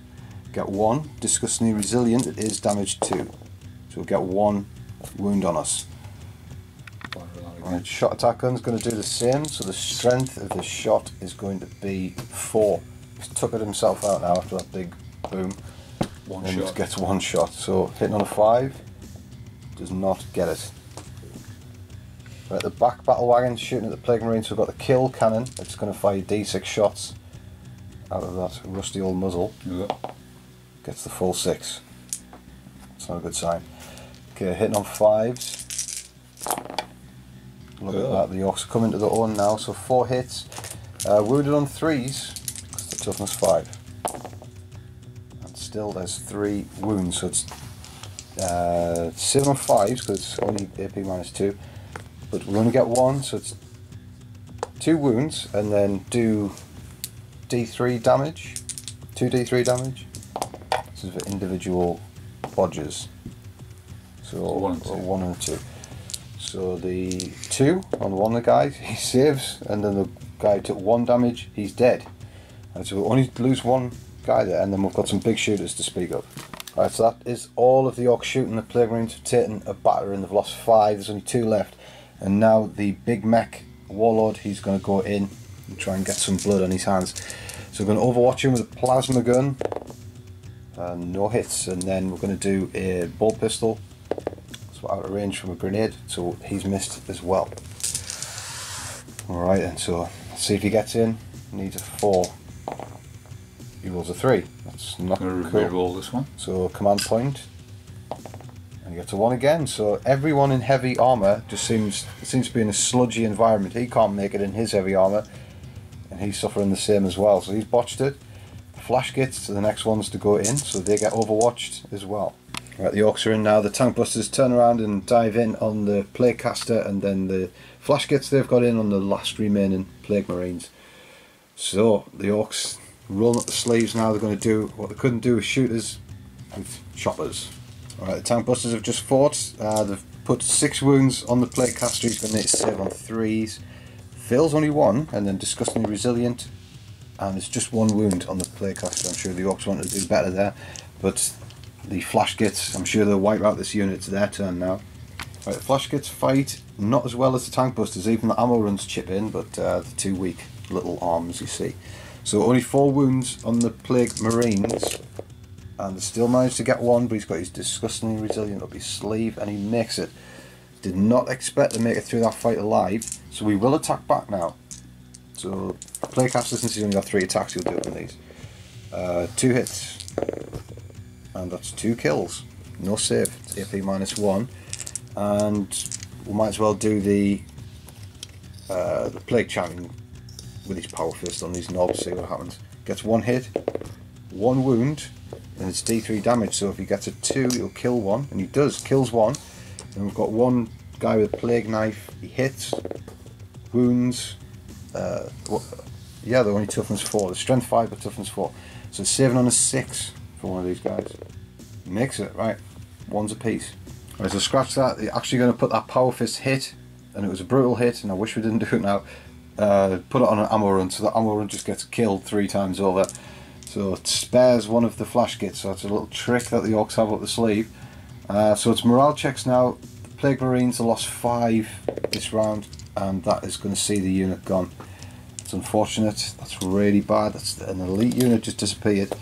Get 1. Disgustingly resilient. It is damage 2. So we'll get 1 wound on us. Fire that again. Right, shot attack gun's going to do the same, so the strength of the shot is going to be 4. He's tuckered himself out now after that big boom. One and shot. Gets 1 shot, so hitting on a 5 does not get it. Right, the back battle wagon shooting at the Plague Marine, so we've got the kill cannon. It's going to fire D6 shots out of that rusty old muzzle. Yeah. Gets the full 6. That's not a good sign. Okay, hitting on 5s. Look at that, the Orks are coming to their own now, so 4 hits. Wounded on 3s, because the toughness 5. And still there's 3 wounds, so it's 7 on 5s, because it's only AP -2. But we only get 1, so it's 2 wounds, and then do D3 damage. 2d3 damage. This is for individual bodges. So 1 and 2. So the 2 on one of the guys, he saves, and then the guy who took 1 damage, he's dead. And so we only lose 1 guy there, and then we've got some big shooters to speak of. Right, so that is all of the Orcs shooting. The Plague Marines have taken a batter and they've lost 5. There's only 2 left. And now the big mech warlord, he's going to go in and try and get some blood on his hands. So we're going to overwatch him with a plasma gun. No hits, and then we're going to do a bolt pistol. So out of range from a grenade, so he's missed as well. Alright, and so let's see if he gets in. Needs a 4. He rolls a 3. That's not cool. Roll this one. So command point. And he gets a 1 again. So everyone in heavy armour just seems to be in a sludgy environment. He can't make it in his heavy armour, and he's suffering the same as well. So he's botched it. Flash gets to the next ones to go in, so they get overwatched as well. Right, the Orks are in now. The tank busters turn around and dive in on the plague caster, and then the flash gets they've got in on the last remaining plague marines. So the Orks rolling up the sleeves now. They're going to do what they couldn't do with shooters with choppers. Alright, the tank busters have just fought. They've put 6 wounds on the plague caster. He's going to need to save on 3s. Fails only 1, and then disgustingly resilient. And it's just 1 wound on the plague caster. I'm sure the Orks want to do better there, but the flash gits, I'm sure they'll wipe out this unit. It's their turn now. Right, the flash gits fight not as well as the tank busters. Even the ammo runs chip in, but they're too weak little arms, you see. So only 4 wounds on the plague marines, and they still managed to get 1, but he's got his disgustingly resilient up his sleeve, and he makes it. Did not expect to make it through that fight alive, so we will attack back now. So Playcaster, since he's only got 3 attacks, he'll do it with these. 2 hits, and that's 2 kills. No save. It's AP -1, and we might as well do the Plague Champion with his power fist on these knobs. See what happens. Gets 1 hit, 1 wound, and it's D3 damage. So if he gets a 2, he'll kill 1, and he does. Kills 1. And we've got 1 guy with a plague knife. He hits, wounds. Yeah, they're only toughness 4. The strength 5 but toughness 4. So saving on a 6 for one of these guys. Makes it, right. 1's a piece. Right, so scratch that. They're actually going to put that power fist hit, and it was a brutal hit, and I wish we didn't do it now. Put it on an ammo run, so the ammo run just gets killed 3 times over. So it spares one of the flash gits, so it's a little trick that the Orks have up the sleeve. So it's morale checks now. The Plague Marines have lost 5 this round, and that is going to see the unit gone. It's unfortunate. That's really bad. That's an elite unit just disappeared.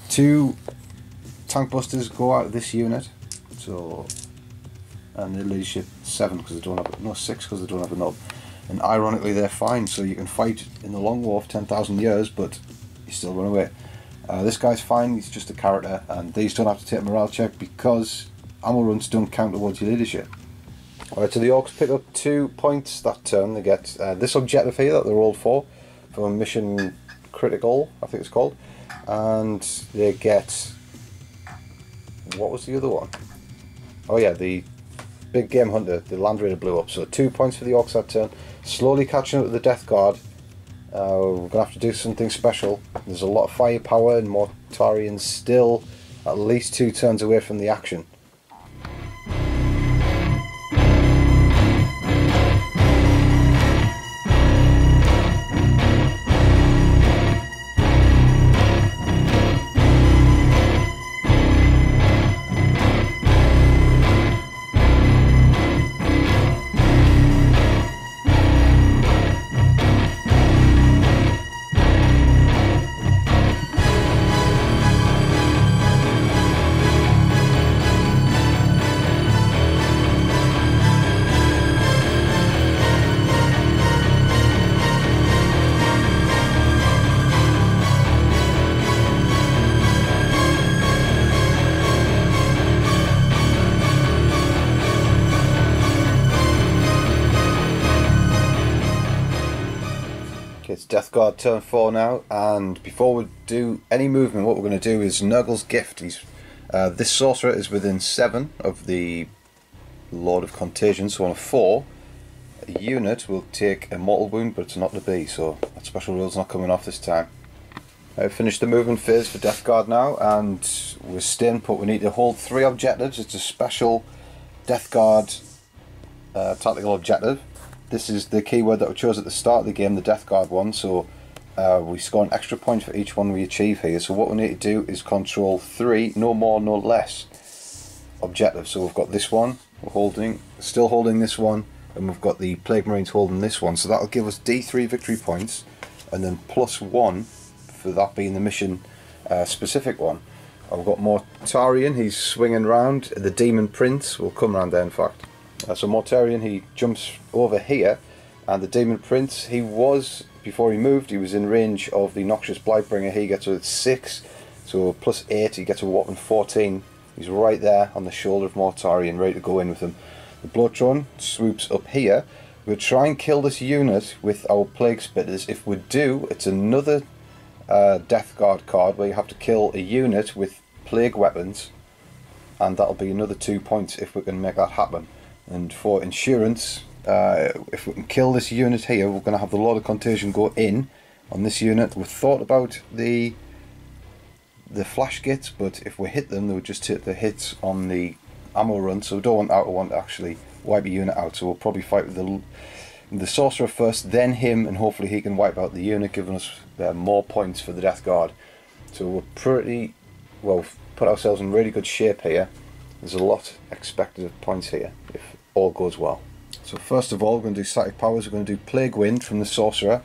2 tank busters go out of this unit. So, and the leadership 7 because they don't have 6 because they don't have a knob. And ironically, they're fine. So you can fight in the long war for 10,000 years, but you still run away. This guy's fine. He's just a character, and these don't have to take a morale check because ammo runs don't count towards your leadership. Alright, so the Orks pick up 2 points that turn. They get this objective here that they rolled for mission critical, I think it's called, and they get, what was the other one? Oh yeah, the big game hunter, the Land Raider blew up. So 2 points for the Orks that turn. Slowly catching up with the Death Guard. We're going to have to do something special. There's a lot of firepower, and Mortarions still at least 2 turns away from the action. Death Guard turn 4 now, and before we do any movement, what we're going to do is Nurgle's Gift. This sorcerer is within 7 of the Lord of Contagion, so on a 4, a unit will take a mortal wound, but it's not to be, so that special rule's not coming off this time. I've finished the movement phase for Death Guard now, and we're staying put. We need to hold 3 objectives. It's a special Death Guard tactical objective. This is the keyword that we chose at the start of the game, the Death Guard one, so we score an extra point for each one we achieve here. So what we need to do is control 3, no more, no less objectives. So we've got this one, we're holding, still holding this one, and we've got the Plague Marines holding this one. So that'll give us D3 victory points, and then +1 for that being the mission specific one. I've got Mortarion, he's swinging round, the Demon Prince will come round there in fact. So Mortarion, he jumps over here, and the Demon Prince, he was, before he moved, he was in range of the Noxious Blightbringer. He gets a 6, so +8, he gets a whopping 14. He's right there on the shoulder of Mortarion, ready to go in with him. The Bloodtron swoops up here. We'll try and kill this unit with our Plague Spitters. If we do, it's another Death Guard card where you have to kill a unit with Plague weapons, and that'll be another 2 points if we can make that happen. And for insurance, if we can kill this unit here, we're going to have the Lord of Contagion go in on this unit. We've thought about the flash gates, but if we hit them, they would just hit the hits on the ammo run, so we don't want that. We want to actually wipe a unit out, so we'll probably fight with the Sorcerer first, then him, and hopefully he can wipe out the unit, giving us more points for the Death Guard. So we're pretty well put ourselves in really good shape here. There's a lot expected of points here if all goes well. So first of all, we're going to do static powers. We're going to do Plague Wind from the Sorcerer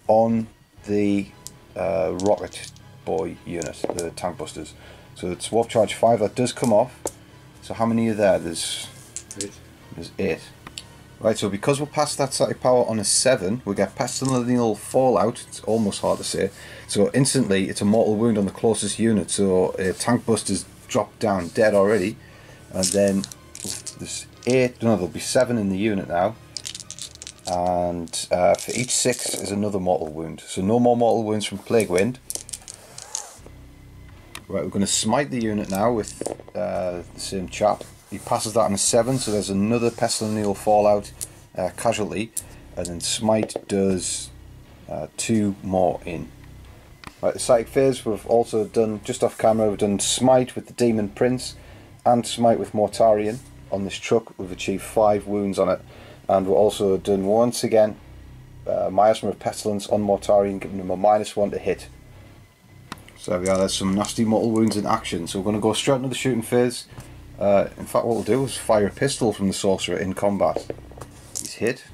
on the Rocket Boy unit, the Tank Busters. So it's Warp Charge 5, that does come off. So how many are there? There's 8. Right, so because we're past that static power on a 7, we get Pestilential Fallout. It's almost hard to say. So instantly it's a mortal wound on the closest unit, so Tank Busters drop down dead already. And then there's 8, no, there'll be 7 in the unit now, and for each 6 is another mortal wound, so no more mortal wounds from Plague Wind. Right, we're going to smite the unit now with the same chap. He passes that on a 7, so there's another Pestilential Fallout casualty, and then smite does 2 more in. Right, the psychic phase we've also done just off camera. We've done smite with the Demon Prince and smite with Mortarion. On this truck we've achieved 5 wounds on it, and we've also done once again Miasma of Pestilence on Mortarion, giving him a -1 to hit. So there we are, there's some nasty mortal wounds in action. So we're going to go straight into the shooting phase. In fact, what we'll do is fire a pistol from the Sorcerer in combat. He's hit.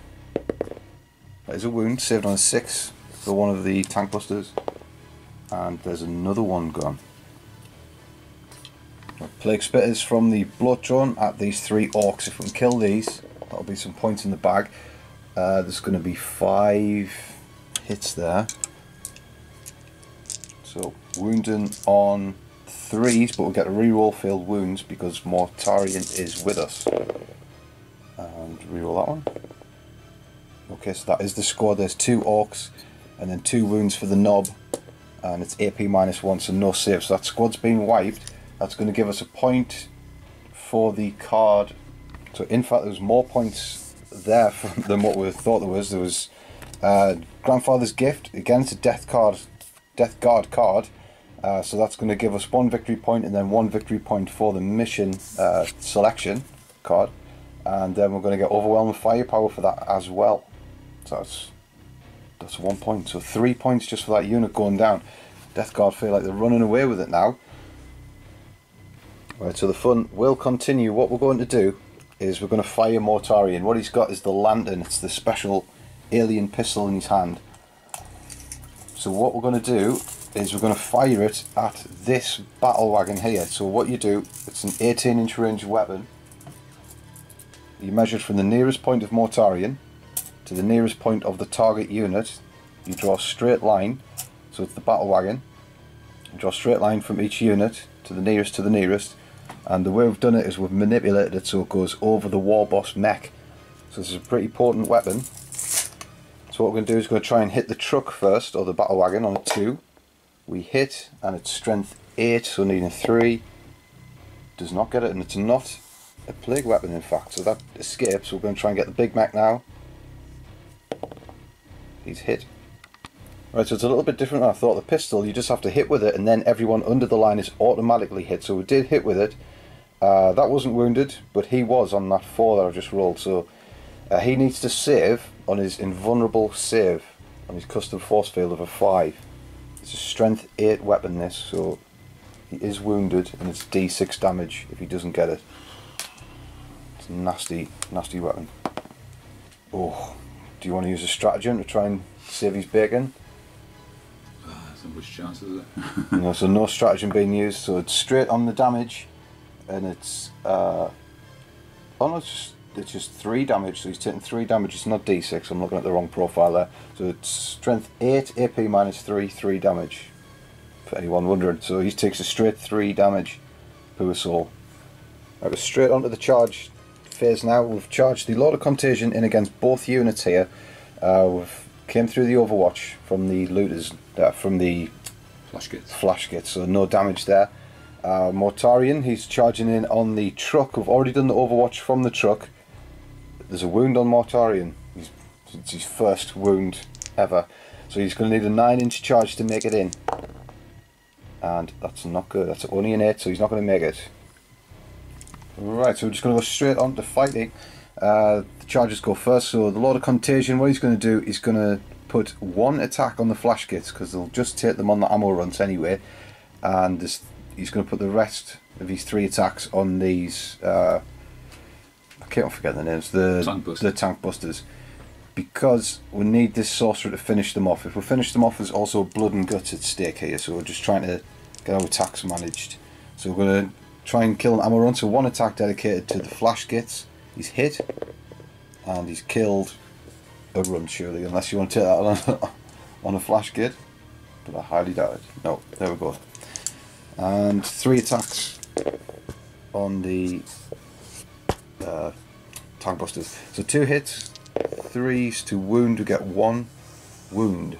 That is a wound, saved on a 6 for one of the Tank Busters, and there's another one gone. Plague Spitters from the Bloodtron at these 3 Orcs. If we can kill these, that'll be some points in the bag. There's going to be 5 hits there. So wounding on 3s, but we'll get a reroll failed wounds because Mortarion is with us. And reroll that one. Okay, so that is the score. There's 2 Orcs and then 2 wounds for the Knob, and it's AP -1, so no save. So that squad's been wiped. That's going to give us a point for the card. So in fact there's more points there than what we thought there was. There was Grandfather's Gift, again it's a Death Guard card. So that's going to give us 1 victory point and then 1 victory point for the mission selection card. And then we're going to get Overwhelming Firepower for that as well. So that's 1 point. So 3 points just for that unit going down. Death Guard feel like they're running away with it now. Right, so the fun will continue. What we're going to do is we're going to fire Mortarion. What he's got is the Lantern. It's the special alien pistol in his hand. So what we're going to do is we're going to fire it at this battle wagon here. So what you do, it's an 18-inch range weapon. You measure it from the nearest point of Mortarion to the nearest point of the target unit. You draw a straight line, so it's the battle wagon. You draw a straight line from each unit to the nearest. And the way we've done it is we've manipulated it so it goes over the War Boss mech. So this is a pretty potent weapon. So what we're going to do is we're going to try and hit the truck first, or the battle wagon, on a 2. We hit, and it's strength 8, so needing a 3. Does not get it, and it's not a plague weapon in fact, so that escapes. So we're going to try and get the big Mac now. He's hit. Right, so it's a little bit different than I thought. The pistol, you just have to hit with it, and then everyone under the line is automatically hit. So we did hit with it. That wasn't wounded, but he was on that 4 that I just rolled. So he needs to save on his invulnerable save on his custom force field of a 5. It's a strength 8 weapon this, so he is wounded, and it's D6 damage if he doesn't get it. It's a nasty, nasty weapon. Oh, do you want to use a stratagem to try and save his bacon? There's not much chance, is there? No, so no stratagem being used, so it's straight on the damage, and it's oh no, it's just 3 damage, so he's taking 3 damage. It's not D6, I'm looking at the wrong profile there. So it's strength 8, AP minus 3, 3 damage, for anyone wondering. So he takes a straight 3 damage per soul. Right, we're straight onto the charge phase now. We've charged the Lord of Contagion in against both units here. We've came through the Overwatch from the looters, from the flash kits, so no damage there. Mortarion, he's charging in on the truck. We've already done the Overwatch from the truck. There's a wound on Mortarion. It's his first wound ever, so he's going to need a 9-inch charge to make it in, and that's not good. That's only an 8, so he's not going to make it. Right, so we're just going to go straight on to fighting. The charges go first, so the Lord of Contagion, what he's going to do is going to put 1 attack on the flash kits, because they'll just take them on the ammo runs anyway, and he's going to put the rest of his 3 attacks on these, I can't forget the names, the tank busters, because we need this sorcerer to finish them off. If we finish them off, there's also blood and guts at stake here, so we're just trying to get our attacks managed. So we're going to try and kill an ammo run, so 1 attack dedicated to the flash kits. He's hit, and he's killed a run, surely, unless you want to take that on a flash kit, but I highly doubt it. No, there we go. And 3 attacks on the tank busters. So 2 hits, 3s to wound. We get 1 wound.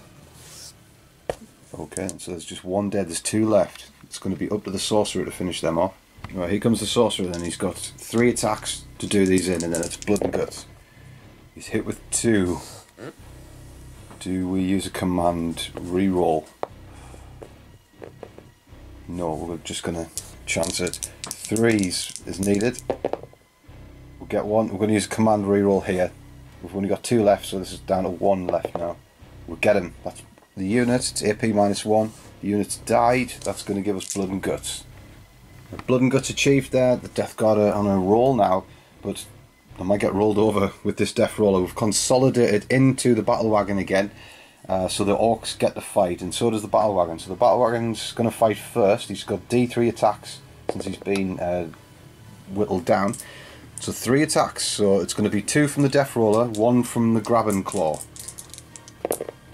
Okay, so there's just 1 dead. There's 2 left. It's going to be up to the sorcerer to finish them off. Right, here comes the sorcerer then. He's got 3 attacks to do these in, and then it's blood and guts. He's hit with 2. Do we use a command reroll? No, we're just going to chance it. 3s is needed. We'll get 1. We're going to use a command reroll here. We've only got 2 left, so this is down to 1 left now. We'll get him. That's the unit. It's AP minus 1. The unit's died. That's going to give us blood and guts. Blood and guts achieved there. The Death Guard are on a roll now, but I might get rolled over with this Death Roller. We've consolidated into the battle wagon again, so the Orcs get to fight, and so does the battle wagon. So the battle wagon's going to fight first. He's got D3 attacks since he's been whittled down. So 3 attacks. So it's going to be 2 from the Death Roller, 1 from the Grab and Claw.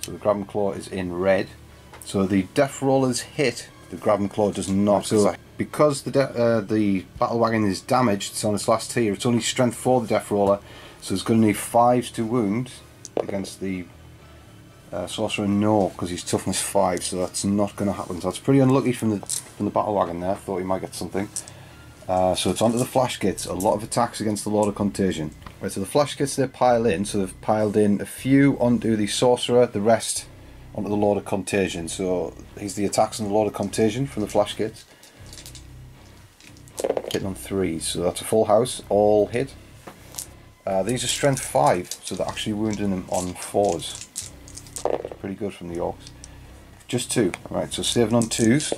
So the Grab and Claw is in red. So the Death Roller's hit. The Grab and Claw does not. So because the battle wagon is damaged, it's on its last tier, it's only strength 4 the Death Roller, so it's going to need 5s to wound against the sorcerer. No, because he's toughness 5, so that's not going to happen. So it's pretty unlucky from the battle wagon there. Thought he might get something. So it's onto the flash kits. A lot of attacks against the Lord of Contagion. Right, so the flash kits, they pile in, so they've piled in a few onto the sorcerer, the rest onto the Lord of Contagion. So here's the attacks on the Lord of Contagion from the flash kits. Hitting on 3s, so that's a full house, all hit. These are strength 5, so they're actually wounding them on 4s. Pretty good from the Orcs. Just 2, right, so saving on 2s.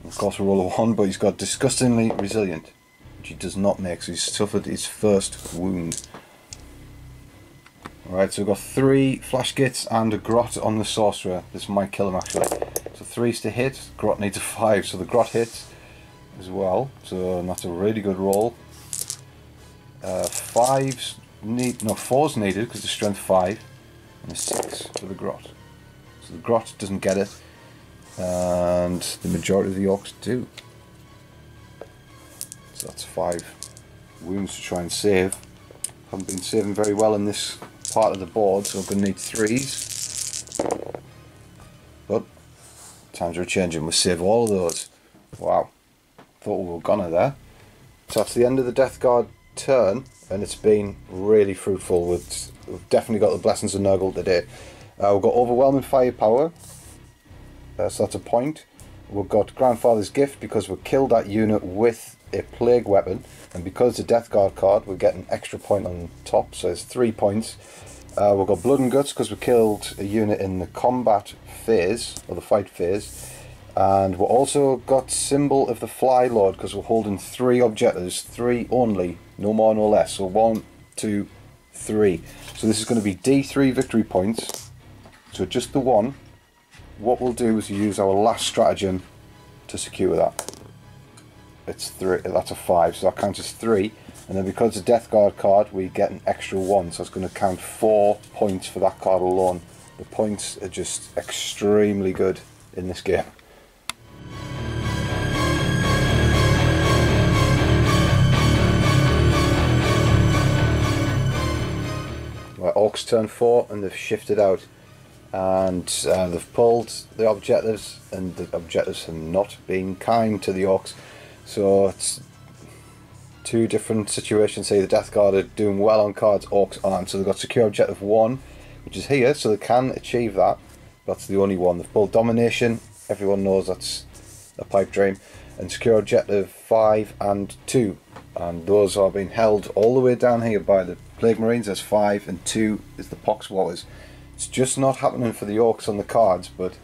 Of course we roll a 1, but he's got disgustingly resilient, which he does not make, so he's suffered his first wound. Alright, so we've got 3 flash kits and a grot on the sorcerer. This might kill him actually. So 3s to hit, grot needs a 5, so the grot hits as well, so that's a really good roll. 4s needed because the strength 5, and a 6 for the grot. So the grot doesn't get it, and the majority of the Orcs do. So that's 5 wounds to try and save. Haven't been saving very well in this part of the board, so we're going to need 3s. But times are changing, we'll save all of those. Wow, thought we were gonna there. So that's the end of the Death Guard turn, and it's been really fruitful. We've definitely got the Blessings of Nurgle today. We've got overwhelming firepower, so that's a point. We've got Grandfather's Gift because we killed that unit with a plague weapon, and because the Death Guard card we get an extra point on top, so it's 3 points. We've got Blood and Guts because we killed a unit in the combat phase, or the fight phase, and we've also got Symbol of the Fly Lord because we're holding 3 objectives, 3 only, no more no less, so 1, 2, 3. So this is going to be D3 victory points, so just the one. What we'll do is use our last stratagem to secure that. It's 3, that's a 5, so that counts as 3, and then because the Death Guard card we get an extra 1, so it's going to count 4 points for that card alone. The points are just extremely good in this game. Right, Orcs turn 4 and they've shifted out, and they've pulled the objectives, and the objectives have not been kind to the Orcs. So it's 2 different situations. Say the Death Guard are doing well on cards, Orcs aren't. So they've got secure objective 1, which is here, so they can achieve that. That's the only one. They've pulled Domination, everyone knows that's a pipe dream, and secure objective 5 and 2, and those are being held all the way down here by the Plague Marines. There's 5 and 2 is the Pox Waters. It's just not happening for the Orcs on the cards, but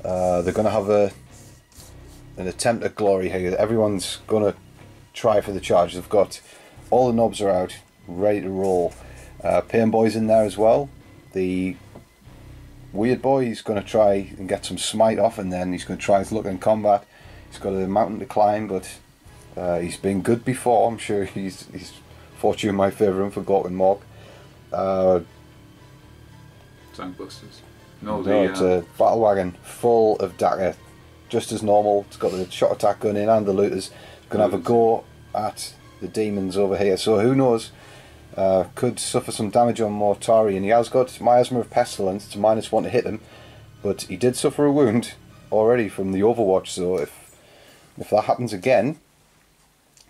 they're going to have an attempt at glory here. Everyone's going to try for the charge. They've got all the knobs are out, ready to roll. Pain Boy's in there as well. The Weird Boy is going to try and get some smite off, and then he's going to try his luck in combat. He's got a mountain to climb, but he's been good before. I'm sure he's fortune might favour him for Gork and Mork. Tank Busters. It's a battle wagon full of dagger, just as normal. It's got the shot attack gun in and the looters. It's going to have a go at the demons over here. So who knows? Could suffer some damage on Mortarion. He has got Miasma of Pestilence. It's a -1 to hit him, but he did suffer a wound already from the Overwatch. So if that happens again,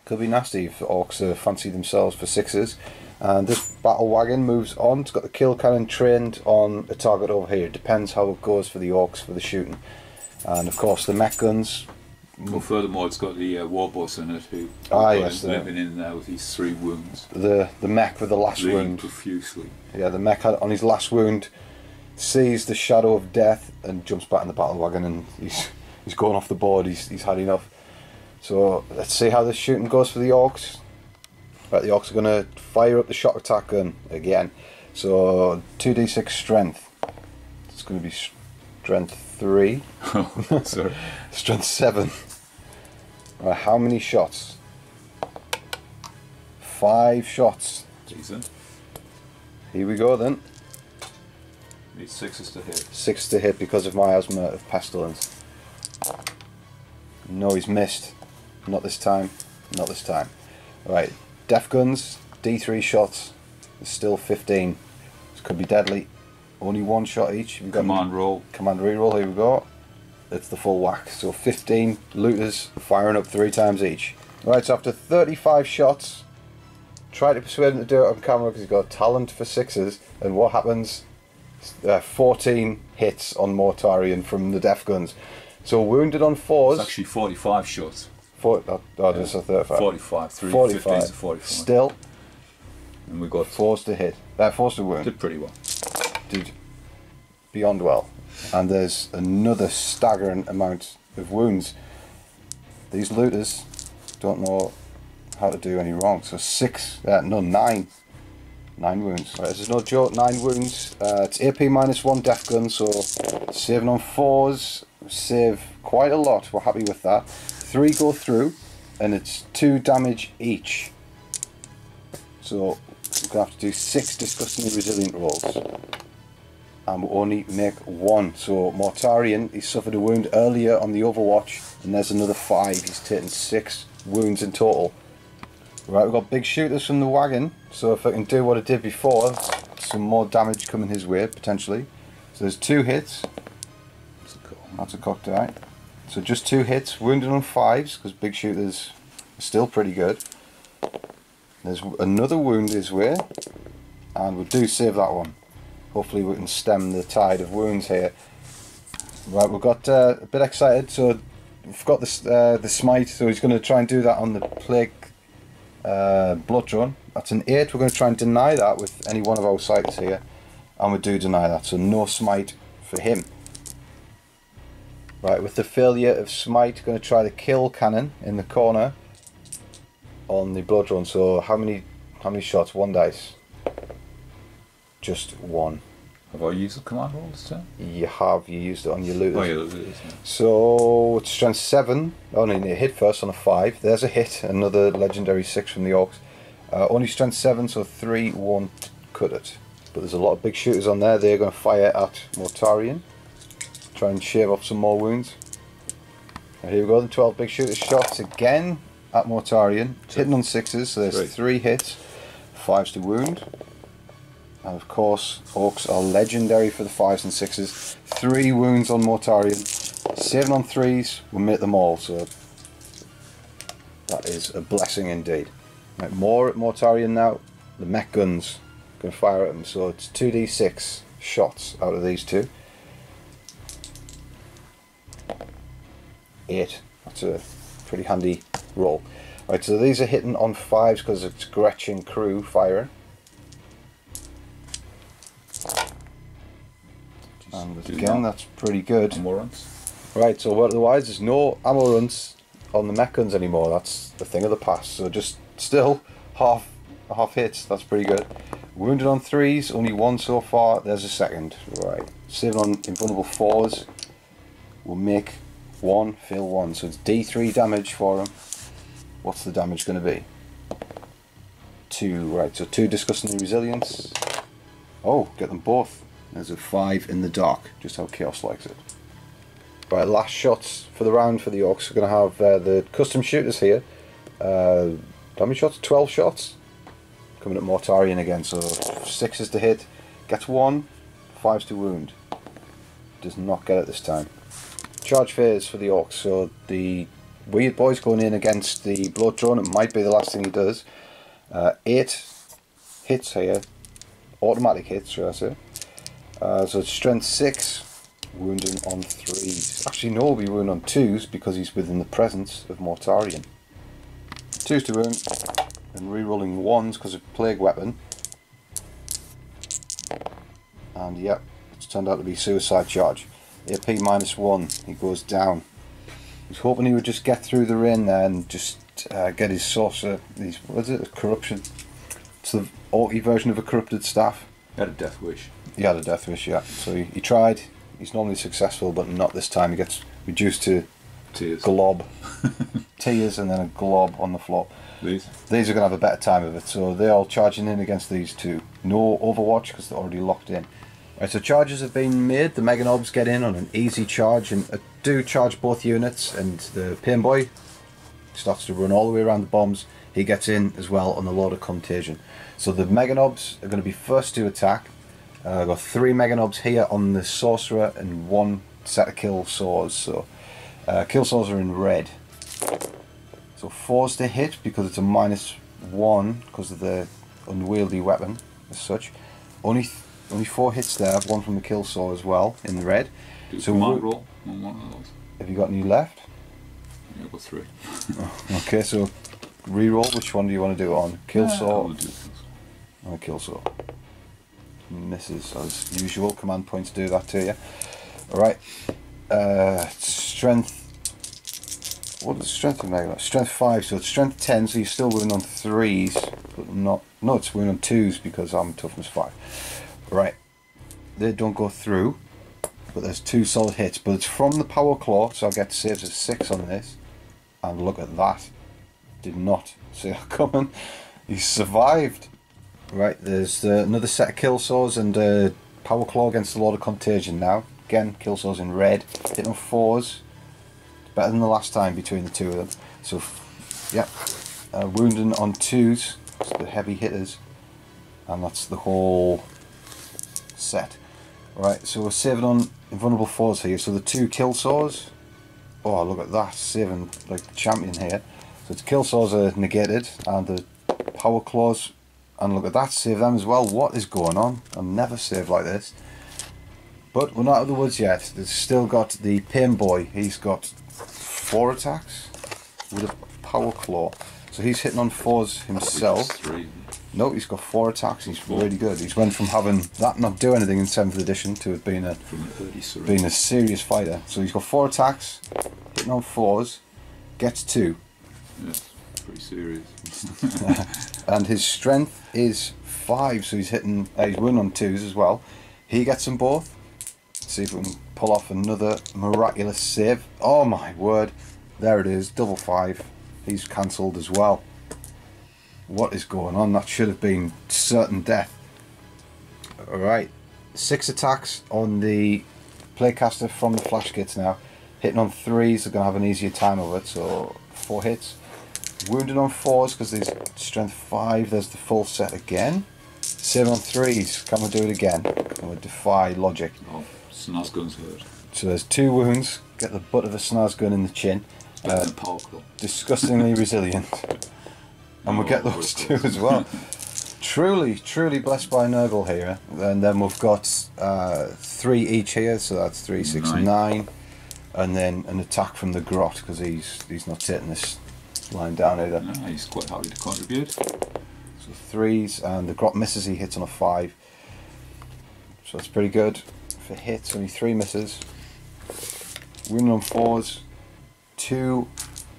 could be nasty if Orcs fancy themselves for 6s. And this battle wagon moves on. It's got the kill cannon trained on a target over here. It depends how it goes for the Orcs for the shooting. And of course the mech guns. Well, furthermore, it's got the Warboss in it, who yes, living in there with his 3 wounds. The mech with the last wound. Profusely. Yeah, the mech on his last wound sees the shadow of death and jumps back in the battle wagon, and he's going off the board. He's had enough. So let's see how this shooting goes for the Orcs. Right, the Orcs are going to fire up the shock attack gun again. So 2d6 strength. It's going to be strength 3. Oh, sorry. Strength 7. Right, how many shots? 5 shots. Decent. Here we go then. Need 6s to hit. 6 to hit because of Miasma of Pestilence. No, he's missed. Not this time. Not this time. Right, Def Guns, D3 shots. There's still 15. This could be deadly. Only 1 shot each. We've got Command roll. Command reroll, here we go. It's the full whack. So 15 looters firing up 3 times each. Right, so after 35 shots, try to persuade him to do it on camera because he's got talent for 6s. And what happens? 14 hits on Mortarion from the Def Guns. So wounded on 4s. It's actually 45 shots. Just a 35. 45. 45. 15 to 45. Still. And we got 4s to hit. Forced to wound. Did pretty well. Did beyond well. And there's another staggering amount of wounds. These looters don't know how to do any wrong. So 9 wounds. Right, this is no joke, 9 wounds. It's AP -1 Def Gun, so saving on 4s, save quite a lot. We're happy with that. 3 go through, and it's 2 damage each. So we're going to have to do 6 disgustingly resilient rolls. And we'll only make 1. So Mortarion, he suffered a wound earlier on the Overwatch, and there's another 5. He's taken 6 wounds in total. Right, we've got big shooters from the wagon, so if I can do what I did before, let's some more damage coming his way, potentially. So there's 2 hits. That's a cocked eye. So just 2 hits, wounded on 5s, because big shooters are still pretty good. There's another wound his way, and we do save that one. Hopefully we can stem the tide of wounds here. Right, we've got a bit excited, so we've got the smite, so he's going to try and do that on the plague blood drone. That's an 8, we're going to try and deny that with any one of our sights here, and we do deny that, so no smite for him. Right, with the failure of smite, going to try the kill cannon in the corner on the blood drone. So how many shots? 1 dice. Just 1. Have I used the command roll this time? You have. You used it on your looters. Oh yeah, looters. Yeah. So it's strength 7. Oh no, it hit first on a 5. There's a hit. Another legendary 6 from the Orks. Only strength 7, so 3 won't cut it. But there's a lot of big shooters on there. They're going to fire at Mortarion. Try and shave off some more wounds. And here we go, the 12 big shooter shots again at Mortarion, hitting on 6s, so there's 3 hits, 5s to wound. And of course, Orks are legendary for the 5s and 6s. 3 wounds on Mortarion, 7 on 3s, we'll make them all, so that is a blessing indeed. Right, more at Mortarion now, the mech guns going to fire at him, so it's 2d6 shots out of these 2. 8. That's a pretty handy roll. Right, so these are hitting on 5s because it's Gretchen crew firing. And again, that's pretty good. Ammo runs. Right, so otherwise there's no ammo runs on the mech guns anymore. That's the thing of the past. So just still half hits. That's pretty good. Wounded on 3s, only 1 so far. There's a second. Right, saving on invulnerable 4s. We'll make 1, fail 1, so it's D3 damage for him. What's the damage going to be? 2, right, so 2 disgusting resilience. Oh, get them both. There's a 5 in the dark, just how Chaos likes it. Right, last shots for the round for the Orks. We're going to have the custom shooters here. How many shots? 12 shots. Coming at Mortarion again, so 6s to hit. Gets 1, 5s to wound. Does not get it this time. Charge phase for the Orks, so the weird boy's going in against the blood drone. It might be the last thing he does. 8 hits here, automatic hits, should I say. So it's strength 6, wounding on 3s. Actually, no, he'll be wounding on 2s because he's within the presence of Mortarion. 2s to wound, and re-rolling 1s because of plague weapon. And yep, it's turned out to be suicide charge. AP -1, he goes down. I was hoping he would just get through the rain there and just get his sorcerer, what is it, corruption. It's the orky version of a corrupted staff. He had a death wish. He had a death wish, yeah. So he tried, he's normally successful, but not this time. He gets reduced to tears. Glob. Tears and then a glob on the floor. These are going to have a better time of it, so they're all charging in against these 2. No overwatch because they're already locked in. Right, so charges have been made. The Mega Knobs get in on an easy charge and do charge both units, and the Pain Boy starts to run all the way around the bombs. He gets in as well on the Lord of Contagion. So the Mega Knobs are going to be first to attack. I've got 3 Mega Knobs here on the Sorcerer and 1 set of Kill Saws. So Kill Saws are in red. So 4's to hit because it's a -1 because of the unwieldy weapon as such. Only 4 hits there, 1 from the Kill Saw as well, in the red. So command roll on one of those. Have you got any left? Yeah, I've got 3. Okay, so re-roll, which one do you want to do it on? Kill Saw? On Kill Saw. Misses as usual, command points do that to you. Alright, strength, what is strength of Mega? Strength 5, so it's strength 10, so you're still winning on 3s, but not, no, it's winning on 2s because I'm toughness 5. Right, they don't go through, but there's 2 solid hits, but it's from the Power Claw, so I get saves of 6 on this, and look at that, did not see that coming. He survived. Right, there's another set of Kill Saws and Power Claw against the Lord of Contagion now. Again, Kill Saws in red, hitting on 4s. It's better than the last time between the 2 of them. So, yeah, wounding on 2s, so the heavy hitters, and that's the whole set. Right, so we're saving on invulnerable fours here. So the 2 kill saws. Oh, look at that, saving like the champion here. So the kill saws are negated, and the power claws, and look at that, save them as well. What is going on? I've never saved like this. But we're not out of the woods yet. There's still got the pain boy. He's got 4 attacks with a power claw. So he's hitting on 4s himself. 3. No, he's got 4 attacks. He's really good. He's went from having that not do anything in 7th edition to it being a serious fighter. So he's got 4 attacks, hitting on 4s, gets 2. Yes, pretty serious. And his strength is 5, so he's hitting. He's winning on 2s as well. He gets them both. Let's see if we can pull off another miraculous save. Oh my word! There it is, double 5. He's cancelled as well. What is going on? That should have been certain death. Alright, 6 attacks on the playcaster from the flash kits now. Hitting on 3s, they're going to have an easier time of it, so 4 hits. Wounded on 4s because there's strength 5, there's the full set again. Save on 3s, can we do it again? Can we defy logic? Oh, snaz gun's hurt. So there's 2 wounds, get the butt of a snaz gun in the chin. Disgustingly resilient. And we'll get those 2 as well. Truly blessed by Nurgle here. And then we've got 3 each here, so that's 3, 6, 9. And then an attack from the grot, because he's not taking this line down either. No, he's quite happy to contribute. So 3s, and the grot misses, he hits on a 5. So that's pretty good. For hits, only 3 misses. Wounded on 4s. 2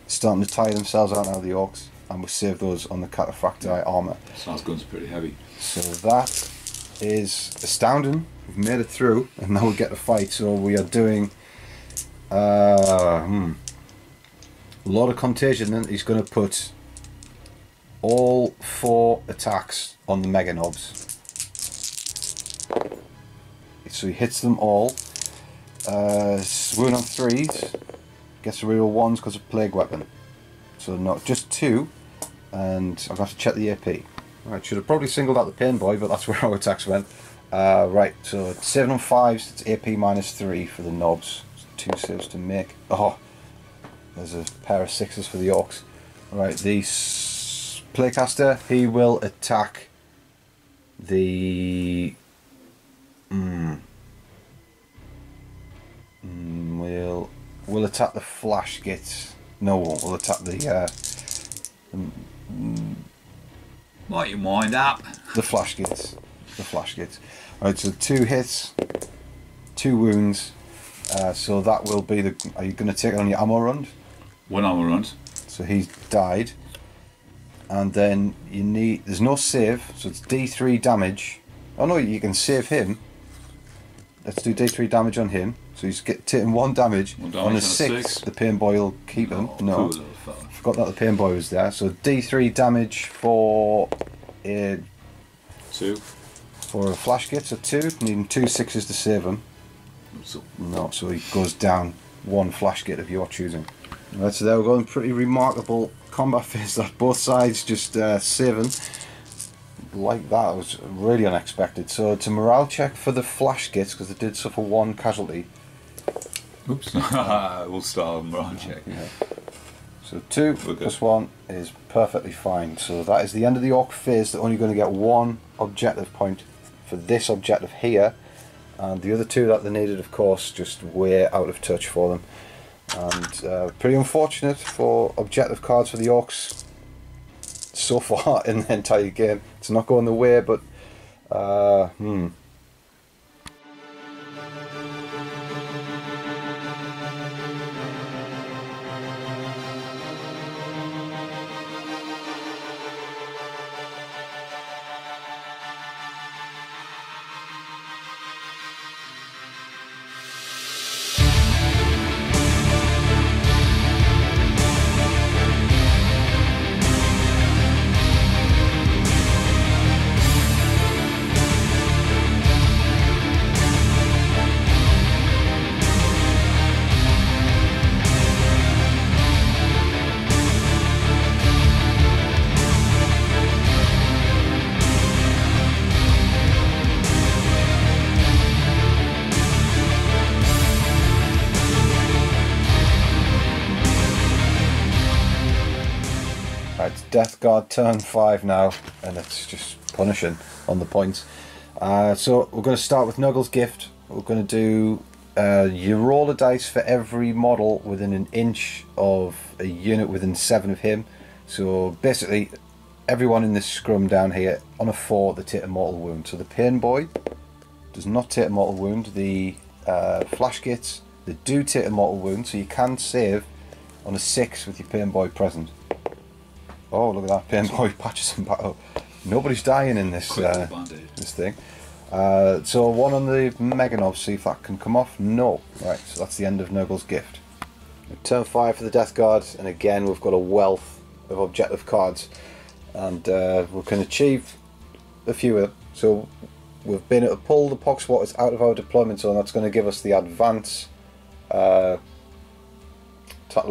starting to tire themselves out now, the Orks, and we'll save those on the Cataphracti armour. Snaz gun's pretty heavy. So that is astounding. We've made it through, and now we get to fight. So we are doing a lot of contagion. Then he's going to put all 4 attacks on the mega knobs. So he hits them all. Wound on 3s. Gets a real 1s because of plague weapon. So not just 2, and I've got to check the AP. Right, should have probably singled out the pain boy, but that's where our attacks went. Right, so 7 on 5s, it's AP -3 for the knobs. 2 saves to make. Oh, there's a pair of 6s for the Orks. Right, the playcaster, he will attack the. We'll attack the flash gates. No, we'll attack the Might you mind up? The flash gates. The flash gates. Alright, so 2 hits, 2 wounds. So that will be the. Are you going to take it on your ammo round? 1 ammo round. So he's died. And then you need. There's no save, so it's D3 damage. Oh no, you can save him. Let's do D3 damage on him. So he's taking 1 damage. On a 6, the pain boy will keep him. No, cool, forgot that the pain boy was there. So D3 damage for 2. For a flash kit, so 2, needing 2 6s to save him. No, so he goes down 1 flash kit of your choosing. Right, so there we're going. Pretty remarkable combat phase that both sides just saving like that. It was really unexpected. So it's a morale check for the flash kits because they did suffer 1 casualty. Oops. We'll start on morale check. Yeah. So 2 plus 1 is perfectly fine. So that is the end of the Orc phase. They're only going to get 1 objective point for this objective here, and the other 2 that they needed, of course, just way out of touch for them. And pretty unfortunate for objective cards for the Orcs so far in the entire game. It's not going the way, but Death Guard turn 5 now, and it's just punishing on the points. So we're going to start with Nurgle's Gift. We're going to do you roll a dice for every model within an inch of a unit within 7 of him. So basically everyone in this scrum down here on a 4 they take a mortal wound. So the Pain Boy does not take a mortal wound. The Flash Gates, they do take a mortal wound, so you can save on a 6 with your Pain Boy present. Oh, look at that, Pain Boy patches him back up. Nobody's dying in this this thing. So one on the Meganov, see if that can come off. No. Right, so that's the end of Nurgle's Gift. Turn 5 for the Death Guard, and again we've got a wealth of objective cards, and we can achieve a few of them. So we've been able to pull the Poxwaters out of our deployment zone. That's going to give us the advance tactical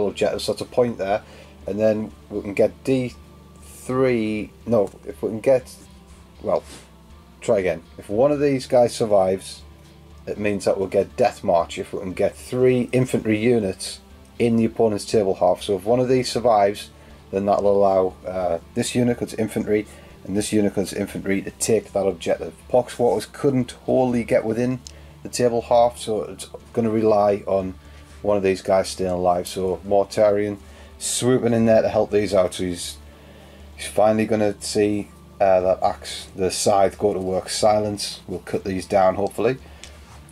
objective, so that's a point there. And then we can get D3, no, if we can get, well, try again. If one of these guys survives, it means that we'll get Death March if we can get 3 infantry units in the opponent's table half. So if one of these survives, then that'll allow this unit, because it's infantry, and this unit, because it's infantry, to take that objective. Poxwaters couldn't wholly get within the table half, so it's going to rely on one of these guys staying alive. So Mortarion swooping in there to help these out. So he's finally going to see that axe, the scythe, go to work. Silence will cut these down hopefully.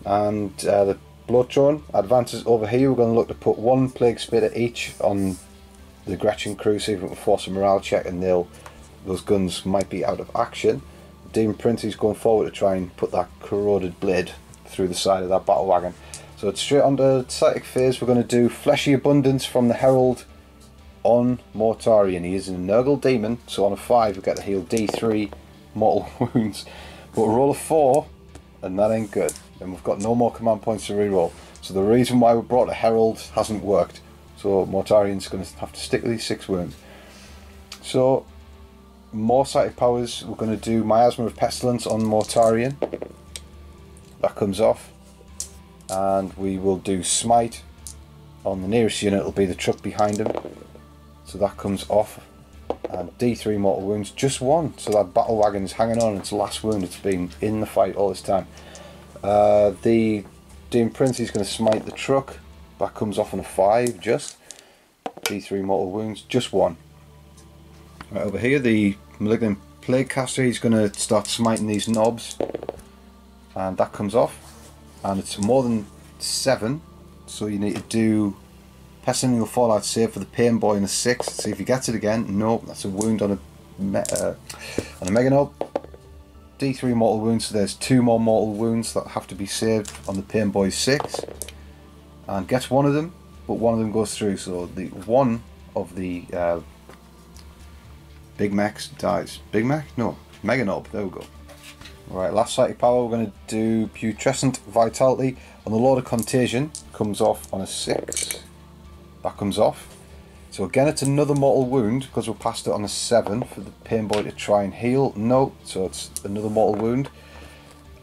And the Bloodthorn advances over here. We're going to look to put 1 Plague Spitter each on the Gretchen crew, see if we can force a morale check, and those guns might be out of action. Demon Prince is going forward to try and put that corroded blade through the side of that battle wagon. So it's straight on to Static Phase. We're going to do Fleshy Abundance from the Herald on Mortarion. He is a Nurgle Demon, so on a 5 we get to heal D3 mortal wounds. But we roll a 4, and that ain't good. And we've got no more command points to reroll. So the reason why we brought a Herald hasn't worked. So Mortarion's going to have to stick with these 6 wounds. So more psychic powers. We're going to do Miasma of Pestilence on Mortarion. That comes off. And we will do Smite on the nearest unit. It'll be the truck behind him. So that comes off. And D3 mortal wounds, just 1. So that battle wagon is hanging on its last wound. It's been in the fight all this time. The Demon Prince is going to smite the truck. That comes off on a 5 just. D3 mortal wounds, just 1. Right over here, the Malignant Plague Caster, he's going to start smiting these knobs. And that comes off. And it's more than 7. So you need to do Pestilential Fallout save for the Pain Boy in a 6. See if he gets it again. Nope, that's a wound on a Meganob. D3 mortal wounds, so there's 2 more mortal wounds that have to be saved on the Pain Boy 6. And gets 1 of them, but 1 of them goes through, so the one of the Big Macs dies. Big Mac? No, Meganob, there we go. Right, last psychic power, we're going to do Putrescent Vitality on the Lord of Contagion. Comes off on a 6. That comes off. So again, it's another mortal wound because we passed it on a 7 for the Pain Boy to try and heal. No, so it's another mortal wound.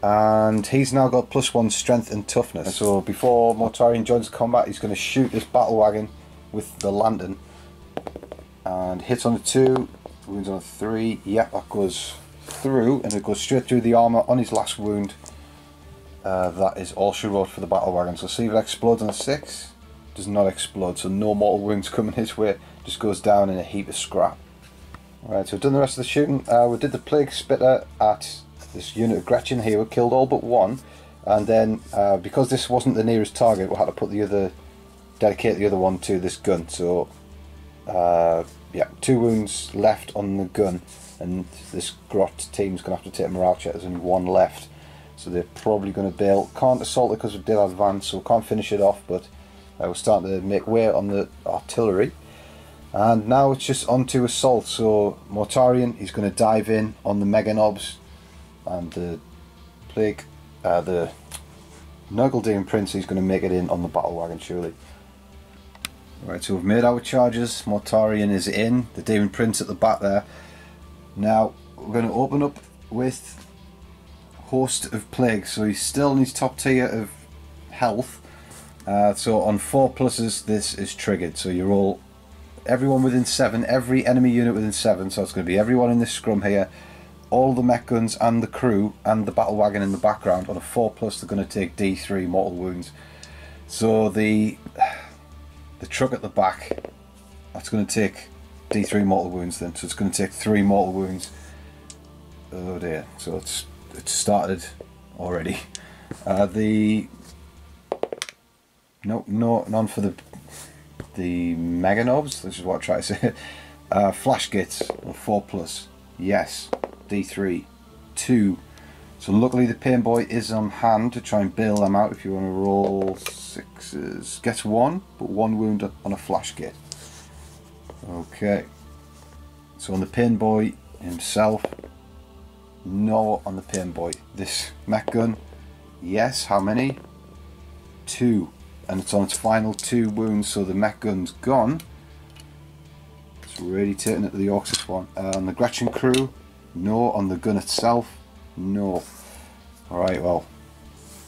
And he's now got +1 strength and toughness. And so before Mortarion joins combat, he's going to shoot this battle wagon with the lantern. And hits on a 2, wounds on a 3. Yep, that goes through, and it goes straight through the armour on his last wound. That is all she wrote for the battle wagon. So see if it explodes on a 6. Does not explode, so no mortal wounds coming his way, just goes down in a heap of scrap. Alright, so we've done the rest of the shooting. We did the Plague Spitter at this unit of Gretchen here. We killed all but 1, and then because this wasn't the nearest target, we had to dedicate the other one to this gun. So yeah, 2 wounds left on the gun, and this Grot team's going to have to take a morale check. There's only 1 left, so they're probably going to bail. Can't assault it because we did advance, so we can't finish it off, but we're starting to make way on the artillery. And now it's just on to assault. So Mortarion, he's going to dive in on the Meganobs, and the Nurgle Demon Prince, he's going to make it in on the battle wagon surely. Right, so we've made our charges. Mortarion is in, the Demon Prince at the back there. Now we're going to open up with Host of Plague. So he's still in his top tier of health. So on 4 pluses this is triggered, so you roll everyone within 7, every enemy unit within 7, so it's going to be everyone in this scrum here, all the mech guns and the crew and the battle wagon in the background. On a 4+, they're going to take D3 mortal wounds. So the truck at the back, that's going to take D3 mortal wounds then, so it's going to take 3 mortal wounds. Oh dear, so it's started already. None for the mega knobs. This is what I try to say. Flash gates, 4+, yes, D3, 2. So luckily the pain boy is on hand to try and bail them out. If you want to roll 6s, gets 1, but 1 wound on a flash gate. Okay, so on the pain boy himself, no on the pain boy. This mech gun, yes, how many? 2, and it's on its final 2 wounds, so the mech gun's gone. It's really taking it to the Orks this one. On the Gretchen crew, no. On the gun itself, no. Alright, well,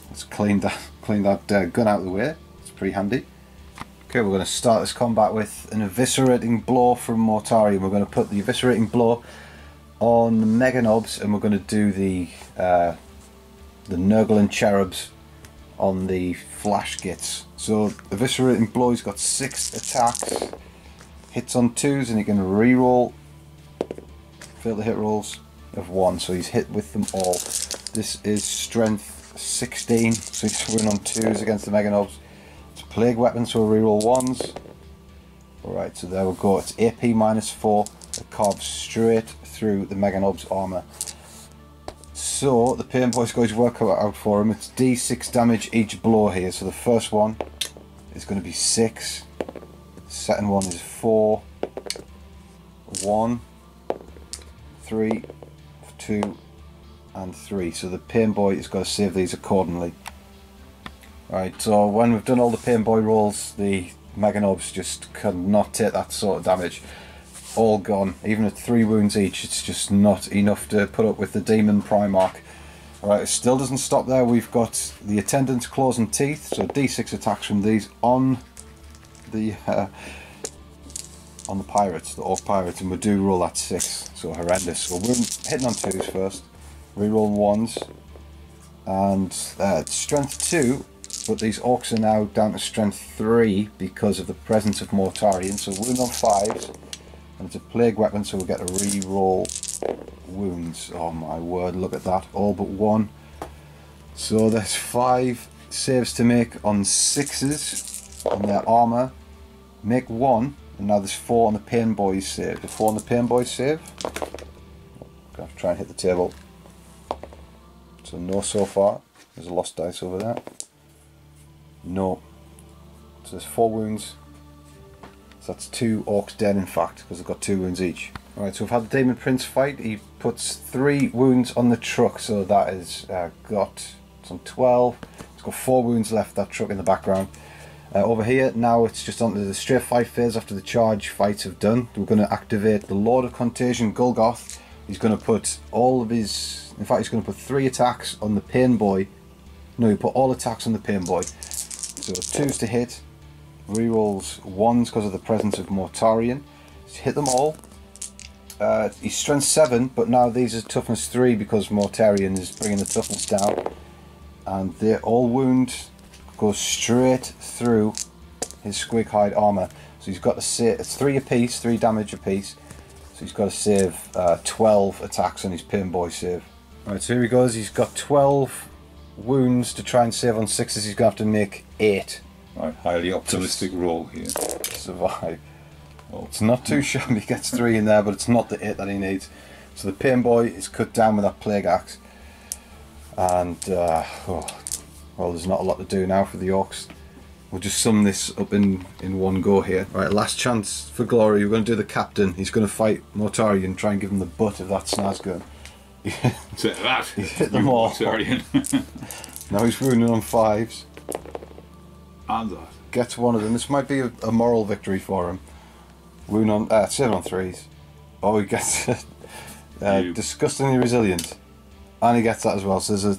let's clean that gun out of the way. It's pretty handy. Okay, we're going to start this combat with an eviscerating blow from Mortarion. We're going to put the eviscerating blow on the mega knobs, and we're going to do the Nurgle and cherubs on the flash gates. So eviscerating blow, he's got 6 attacks, hits on 2s, and he can re-roll fail to hit rolls of 1, so he's hit with them all. This is strength 16, so he's winning on 2s against the mega knobs. It's a plague weapon, so we'll re-roll 1s. Alright, so there we go. It's AP -4. It carves straight through the mega knob's armour. So the pain boy's got his work out for him. It's D6 damage each blow here. So the first one is going to be 6. The second one is 4. 1, 3, 2, and 3. So the pain boy is going to save these accordingly. Right, so when we've done all the pain boy rolls, the mega knobs just cannot take that sort of damage. All gone. Even at 3 wounds each, it's just not enough to put up with the Daemon Primarch. Alright, it still doesn't stop there. We've got the attendant's claws and teeth, so D6 attacks from these on the pirates, the Orc pirates, and we do roll that 6, so horrendous. So we're hitting on 2s first, reroll 1s, and strength 2, but these Orcs are now down to strength 3 because of the presence of Mortarion, so wound on 5s, and it's a plague weapon, so we'll get a re-roll wounds. Oh my word, look at that, all but 1. So there's 5 saves to make on 6s on their armour, make 1, and now there's 4 on the pain boys save. The 4 on the pain boys save. I'm going to try and hit the table. So no so far. There's a lost dice over there. No. So there's 4 wounds. So that's 2 Orcs dead in fact, because they've got 2 wounds each. Alright, so we've had the Daemon Prince fight. He puts 3 wounds on the truck, so that is it's on 12. It's got 4 wounds left, that truck in the background. Over here, now it's just onto the straight fight phase after the charge fights have done. We're going to activate the Lord of Contagion, Golgoth. He's going to put all of his... In fact, he's going to put 3 attacks on the pain boy. No, he put all attacks on the pain boy. So 2s to hit. Rerolls 1s because of the presence of Mortarion. He's hit them all. He's strength 7, but now these are toughness 3 because Mortarion is bringing the toughness down. And they're all wound. Goes straight through his squig hide armour. So he's got to save, it's 3 apiece, 3 damage apiece. So he's got to save 12 attacks on his pain boy save. Right, so here he goes. He's got 12 wounds to try and save on 6s. He's going to have to make 8. Right, highly optimistic roll here. To survive. Well, it's not too shabby. He gets 3 in there, but it's not the 8 that he needs. So the pain boy is cut down with that plague axe. And well, there's not a lot to do now for the Orcs. We'll just sum this up in one go here. Right, last chance for glory. We're going to do the captain. He's going to fight Mortarion, try and give him the butt of that snaz gun. He's hit them all. Now he's wounded on 5s. And that. Gets 1 of them. This might be a moral victory for him. Wound on 7 on 3s. Oh, he gets disgustingly resilient. And he gets that as well. So there's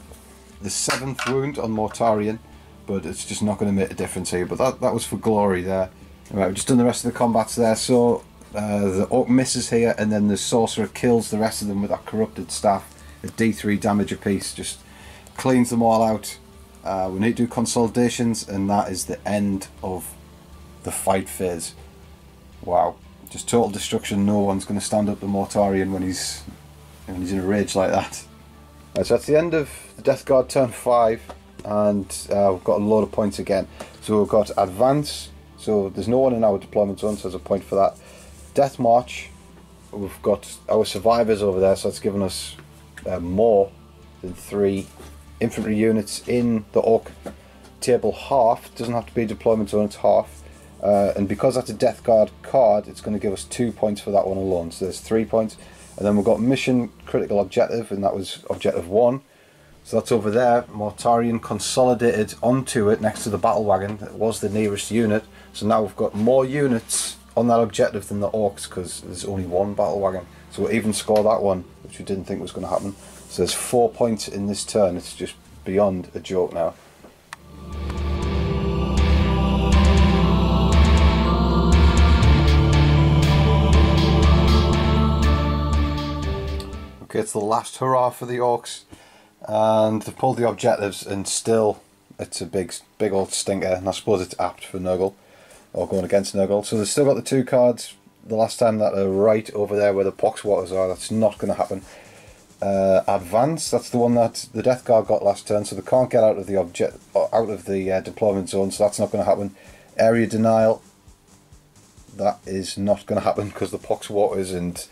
the 7th wound on Mortarion, but it's just not going to make a difference here. But that was for glory there. Right, we've just done the rest of the combats there. So the Orc misses here, and then the Sorcerer kills the rest of them with that Corrupted Staff at D3 damage apiece. Just cleans them all out. We need to do consolidations, and that is the end of the fight phase. Wow, just total destruction. No one's going to stand up to Mortarion when he's in a rage like that. Right, so that's the end of the Death Guard turn 5, and we've got a load of points again. So we've got Advance, so there's no one in our deployment zone, so there's a point for that. Death March, we've got our survivors over there, so that's given us more than 3 infantry units in the Orc table. Half, doesn't have to be deployment zone, it's half. And because that's a Death Guard card, it's going to give us 2 points for that one alone, so there's 3 points. And then we've got Mission Critical Objective, and that was Objective 1. So that's over there. Mortarion consolidated onto it next to the battle wagon. That was the nearest unit. So now we've got more units on that objective than the Orcs, because there's only one battle wagon. So we'll even score that one, which we didn't think was going to happen. So there's 4 points in this turn. It's just beyond a joke now. Okay, it's the last hurrah for the Orcs, and they've pulled the objectives, and still it's a big old stinker, and I suppose it's apt for Nurgle, or going against Nurgle. So they've still got the 2 cards the last time that are right over there where the pox waters are. That's not going to happen. Advance, that's the one that the Death Guard got last turn, so they can't get out of the deployment zone, so that's not going to happen. Area Denial, that is not going to happen because the pox waters and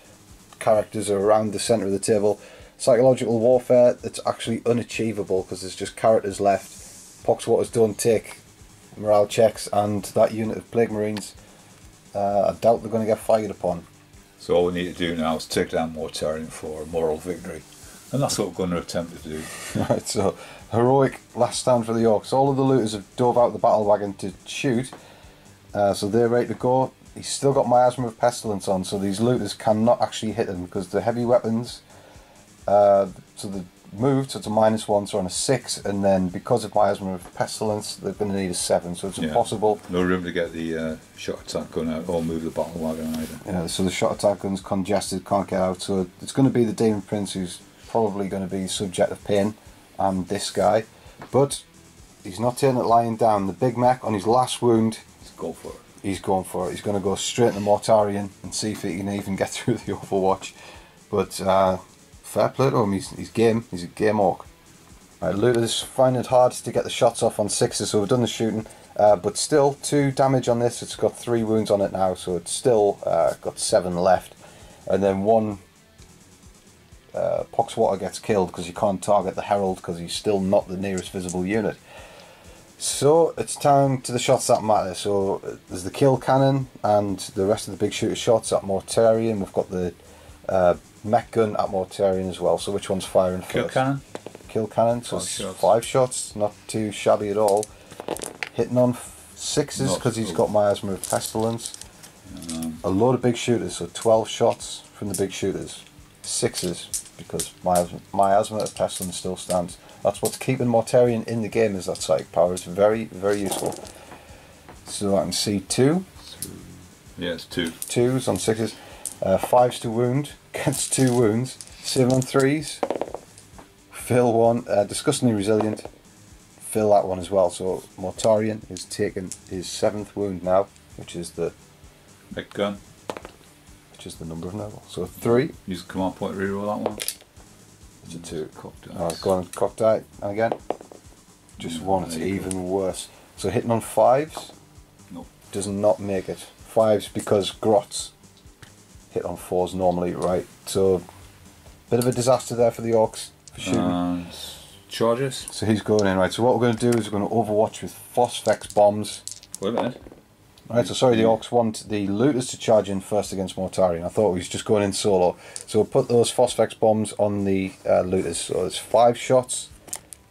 characters are around the centre of the table. Psychological Warfare, it's actually unachievable because there's just characters left. Pox waters don't take morale checks, and that unit of Plague Marines, I doubt they're going to get fired upon. So all we need to do now is take down Mortarion for a moral victory, and that's what we're going to attempt to do. Right, so heroic last stand for the Orcs. All of the looters have dove out the battle wagon to shoot, so they're ready to go. He's still got Miasma of Pestilence on, so these looters cannot actually hit him because the heavy weapons, so they moved, so it's a -1, so on a 6, and then because of Miasma of Pestilence, they're going to need a 7, so it's impossible. No room to get the shot attack gun out or move the battle wagon either. Yeah, so the shot attack gun's congested, can't get out, so it's going to be the Demon Prince who's probably going to be subject of pain, and this guy, but he's not taking it lying down. The big mech on his last wound, Let's go for it. He's going for it. He's going to go straight into Mortarion and see if he can even get through the Overwatch. But fair play to him. He's game. He's a game Orc. Right, looters find it hard to get the shots off on 6s, so we've done the shooting. But still 2 damage on this. It's got 3 wounds on it now, so it's still got 7 left. And then 1 Poxwater gets killed because you can't target the Herald because he's still not the nearest visible unit. So it's time to the shots that matter. So there's the kill cannon and the rest of the big shooter shots at Mortarion. We've got the mech gun at Mortarion as well. So which one's firing first? Kill cannon? Kill cannon, so 5 shots. 5 shots, not too shabby at all. Hitting on 6s because he's got Miasma of Pestilence. A load of big shooters, so 12 shots from the big shooters. 6s because Miasma of Pestilence still stands. That's what's keeping Mortarion in the game, is that psychic power. It's very, very useful. So I can see 2. Yeah, it's 2. 2s on 6s. 5s to wound. Gets 2 wounds. 7 on 3s. Fill 1. Disgustingly resilient. Fill that one as well. So Mortarion is taking his 7th wound now, which is the Big gun. Which is the number of Nurgle. So 3. Use the command point, reroll that one. It's a 2. Cocked dice. Alright, go on, cock die. And again. Just 1. It's even worse. So hitting on 5s. Nope. Does not make it. 5s because grots hit on 4s normally, right? So bit of a disaster there for the Orcs for shooting. Charges. So he's going in, right? So what we're going to do is we're going to overwatch with Phosphex bombs. Wait a minute. Right, so sorry, the Orcs want the looters to charge in first against Mortarion. I thought he was just going in solo. So we'll put those Phosphex bombs on the looters. So there's 5 shots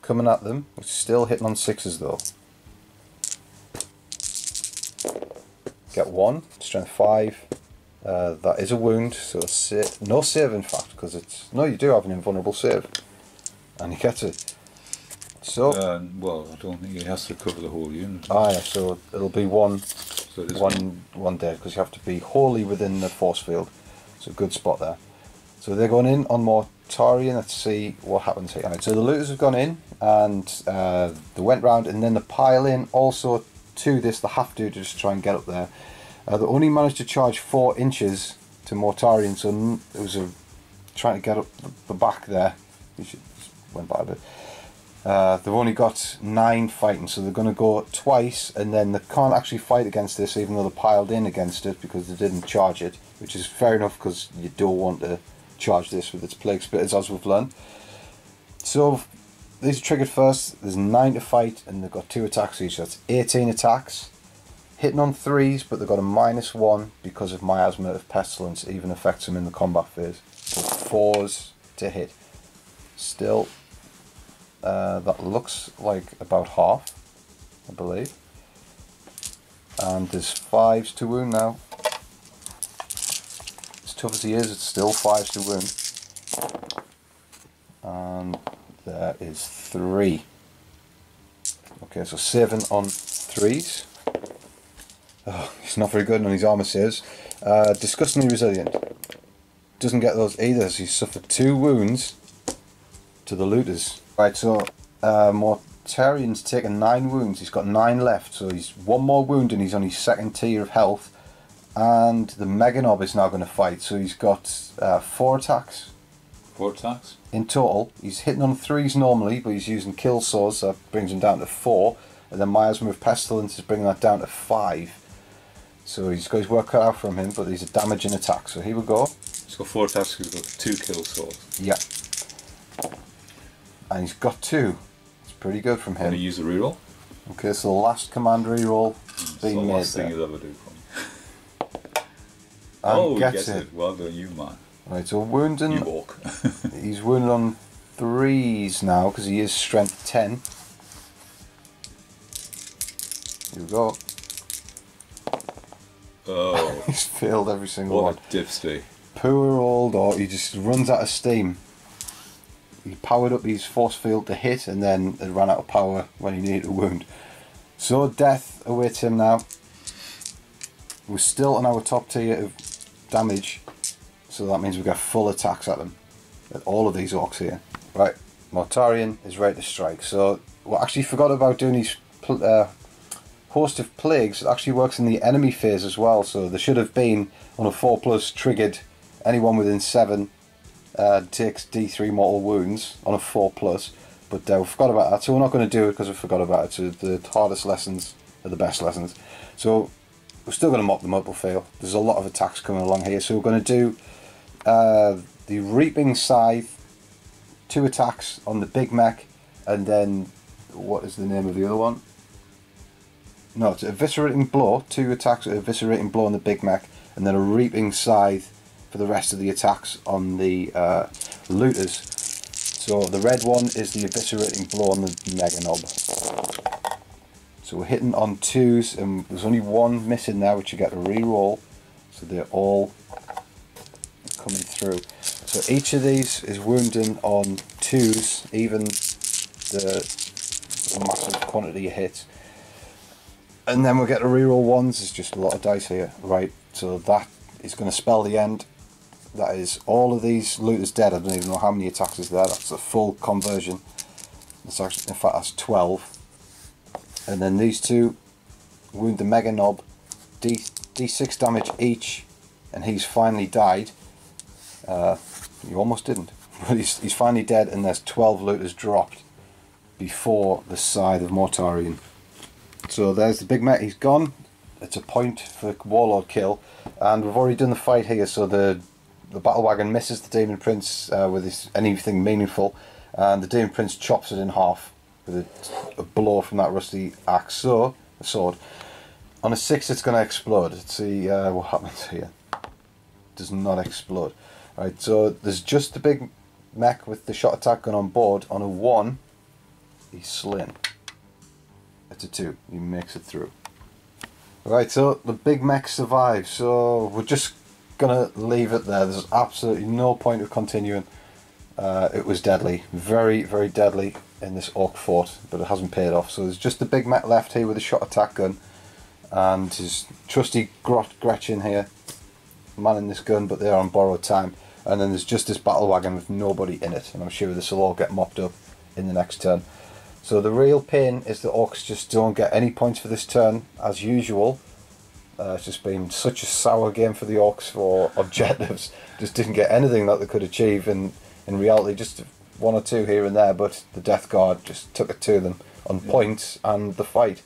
coming at them. We're still hitting on 6s though. Get 1, strength 5. That is a wound, so no save in fact, because it's... No, you do have an invulnerable save. And he gets it. So... well, I don't think he has to cover the whole unit. Ah, yeah, so it'll be 1 So this one dead, because you have to be wholly within the force field. So good spot there. So they're going in on Mortarion. Let's see what happens here. Right, so the looters have gone in, and they went round, and then the pile in also to this. They have to just try and get up there. They only managed to charge 4 inches to Mortarion, so it was trying to get up the back there. You should just went by a bit. They've only got 9 fighting, so they're going to go twice, and then they can't actually fight against this, even though they piled in against it because they didn't charge it, which is fair enough because you don't want to charge this with its plague spitters, as we've learned. So these are triggered first. There's 9 to fight, and they've got 2 attacks each. So that's 18 attacks, hitting on 3s, but they've got a -1 because of Miasma of Pestilence. It even affects them in the combat phase. So 4s to hit. Still. That looks like about half, I believe. And there's 5s to wound now. As tough as he is, it's still 5s to wound. And there is 3. Okay, so 7 on 3s. Oh, he's not very good on his armor saves. Disgustingly resilient. Doesn't get those either, so he's suffered 2 wounds to the looters. Right, so Mortarion's taken 9 wounds. He's got 9 left, so he's 1 more wound and he's on his 2nd tier of health. And the Mega Knob is now going to fight, so he's got 4 attacks. 4 attacks? In total. He's hitting on 3s normally, but he's using kill swords, so that brings him down to 4. And then Miasma of Pestilence is bringing that down to 5. So he's got his work cut out from him, but these are damaging attacks. So here we go. He's got 4 attacks, he's got 2 kill swords. Yeah. And he's got 2. It's pretty good from him. Going to use a reroll? Okay, so the last command reroll being made. That's the last thing you'll ever do for me. And he gets gets it. Well done, you man. Right, so wounding. You walk. He's wounded on 3s now because he is strength 10. Here we go. Oh. He's failed every single one. What a dipstick. Poor old Orc, he just runs out of steam. He powered up his force field to hit, and then it ran out of power when he needed a wound. So death awaits him now. We're still on our top tier of damage, so that means we get full attacks at them. At all of these orcs here. Right, Mortarion is ready to strike. So we actually forgot about doing his host of plagues. It actually works in the enemy phase as well. So there should have been on a 4+ triggered. Anyone within 7 takes D3 mortal wounds on a 4+, but we forgot about that, so we're not going to do it because we forgot about it. So the hardest lessons are the best lessons. So we're still going to mop them up, we'll fail. There's a lot of attacks coming along here, so we're going to do the Reaping Scythe, 2 attacks on the big mech, and then, what is the name of the other one? No, it's Eviscerating Blow, 2 attacks at Eviscerating Blow on the big mech, and then a Reaping Scythe for the rest of the attacks on the looters. So the red one is the Eviscerating Blow on the Mega Knob. So we're hitting on 2s, and there's only 1 missing there, which you get a re-roll. So they're all coming through. So each of these is wounding on 2s, even the massive quantity of hits. And then we'll get a re-roll 1s. It's just a lot of dice here. Right, so that is going to spell the end. That is all of these looters dead. I don't even know how many attacks is there. That's a full conversion. That's actually, in fact, that's 12. And then these 2 wound the Mega Knob, D6 damage each, and he's finally died. You almost didn't, but he's finally dead, and there's 12 looters dropped before the Scythe of Mortarion. So there's the big mech. He's gone. It's a point for Warlord kill, and we've already done the fight here. So the battle wagon misses the Demon Prince with anything meaningful, and the Demon Prince chops it in half with a blow from that rusty axe. So a sword. On a 6, it's going to explode. Let's see what happens here. It does not explode. Right, so there's just the big mech with the shot attack gun on board. On a 1, he's slain. It's a 2. He makes it through. Right, so the big mech survives. So we're just gonna leave it there. There's absolutely no point of continuing. It was deadly, very, very deadly in this orc fort, but it hasn't paid off. So there's just the big mech left here with a shot attack gun. and his trusty Gretchen here, manning this gun, but they're on borrowed time. And then there's just this battle wagon with nobody in it, and I'm sure this will all get mopped up in the next turn. So the real pain is the Orks just don't get any points for this turn, as usual. It's just been such a sour game for the Orks for objectives. Just didn't get anything that they could achieve, and in reality just one or two here and there, but the Death Guard just took it to them on points and the fight.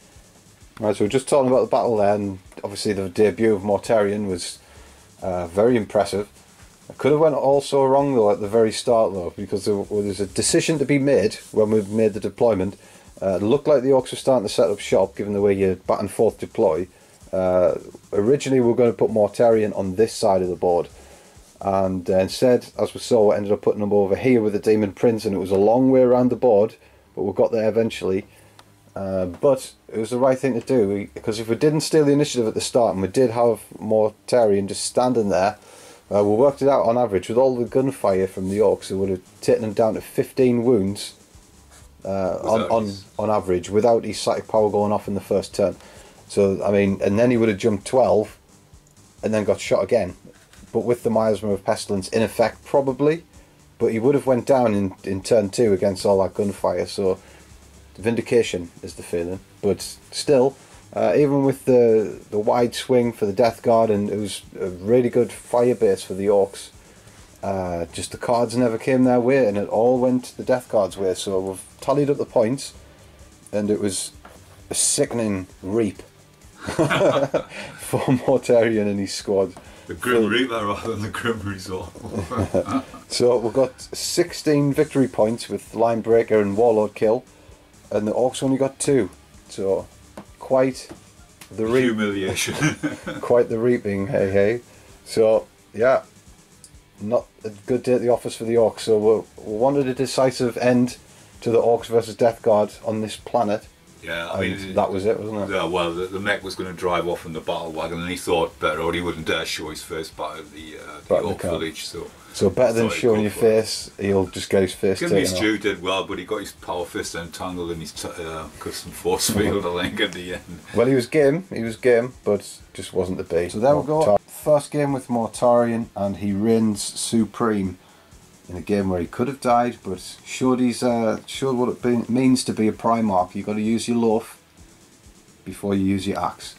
Right, so we're just talking about the battle there, and obviously the debut of Mortarion was very impressive. It could have went all so wrong though at the very start though, because there was a decision to be made when we made the deployment. It looked like the Orks were starting to set up shop, given the way you back and forth deploy. Originally we were going to put Mortarion on this side of the board, and instead, as we saw, we ended up putting them over here with the Demon Prince, and it was a long way around the board, but we got there eventually. But it was the right thing to do, because if we didn't steal the initiative at the start and we did have Mortarion just standing there, we worked it out on average with all the gunfire from the Orks. It would have taken them down to 15 wounds on average, without his static power going off in the first turn. So I mean, and then he would have jumped 12 and then got shot again, but with the Miasma of Pestilence in effect probably, but he would have went down in turn 2 against all that gunfire. So vindication is the feeling, but still, even with the wide swing for the Death Guard, and it was a really good fire base for the Orks, just the cards never came their way, and it all went the Death Guard's way. So we've tallied up the points, and it was a sickening reap for Mortarion and his squad. The Grim Reaper rather than the Grim Resort. So we've got 16 victory points with Linebreaker and Warlord kill, and the Orks only got 2. So quite the humiliation. Quite the reaping, hey hey. So yeah, not a good day at the office for the Orks. So we wanted a decisive end to the Orks versus Death Guard on this planet. Yeah, I mean, that was it, wasn't it? Yeah, well, the mech was going to drive off in the battle wagon, and he thought better, or he wouldn't dare show his face back at the Ork village. So better than showing your face, he'll just get his face taken off. Stu did well, but he got his power fist entangled in his custom force field, I think, at the end. Well, he was game, but just wasn't to be. So there we go. First game with Mortarion, and he reigns supreme in a game where he could have died, but showed what it means to be a Primarch. You've got to use your loaf before you use your axe.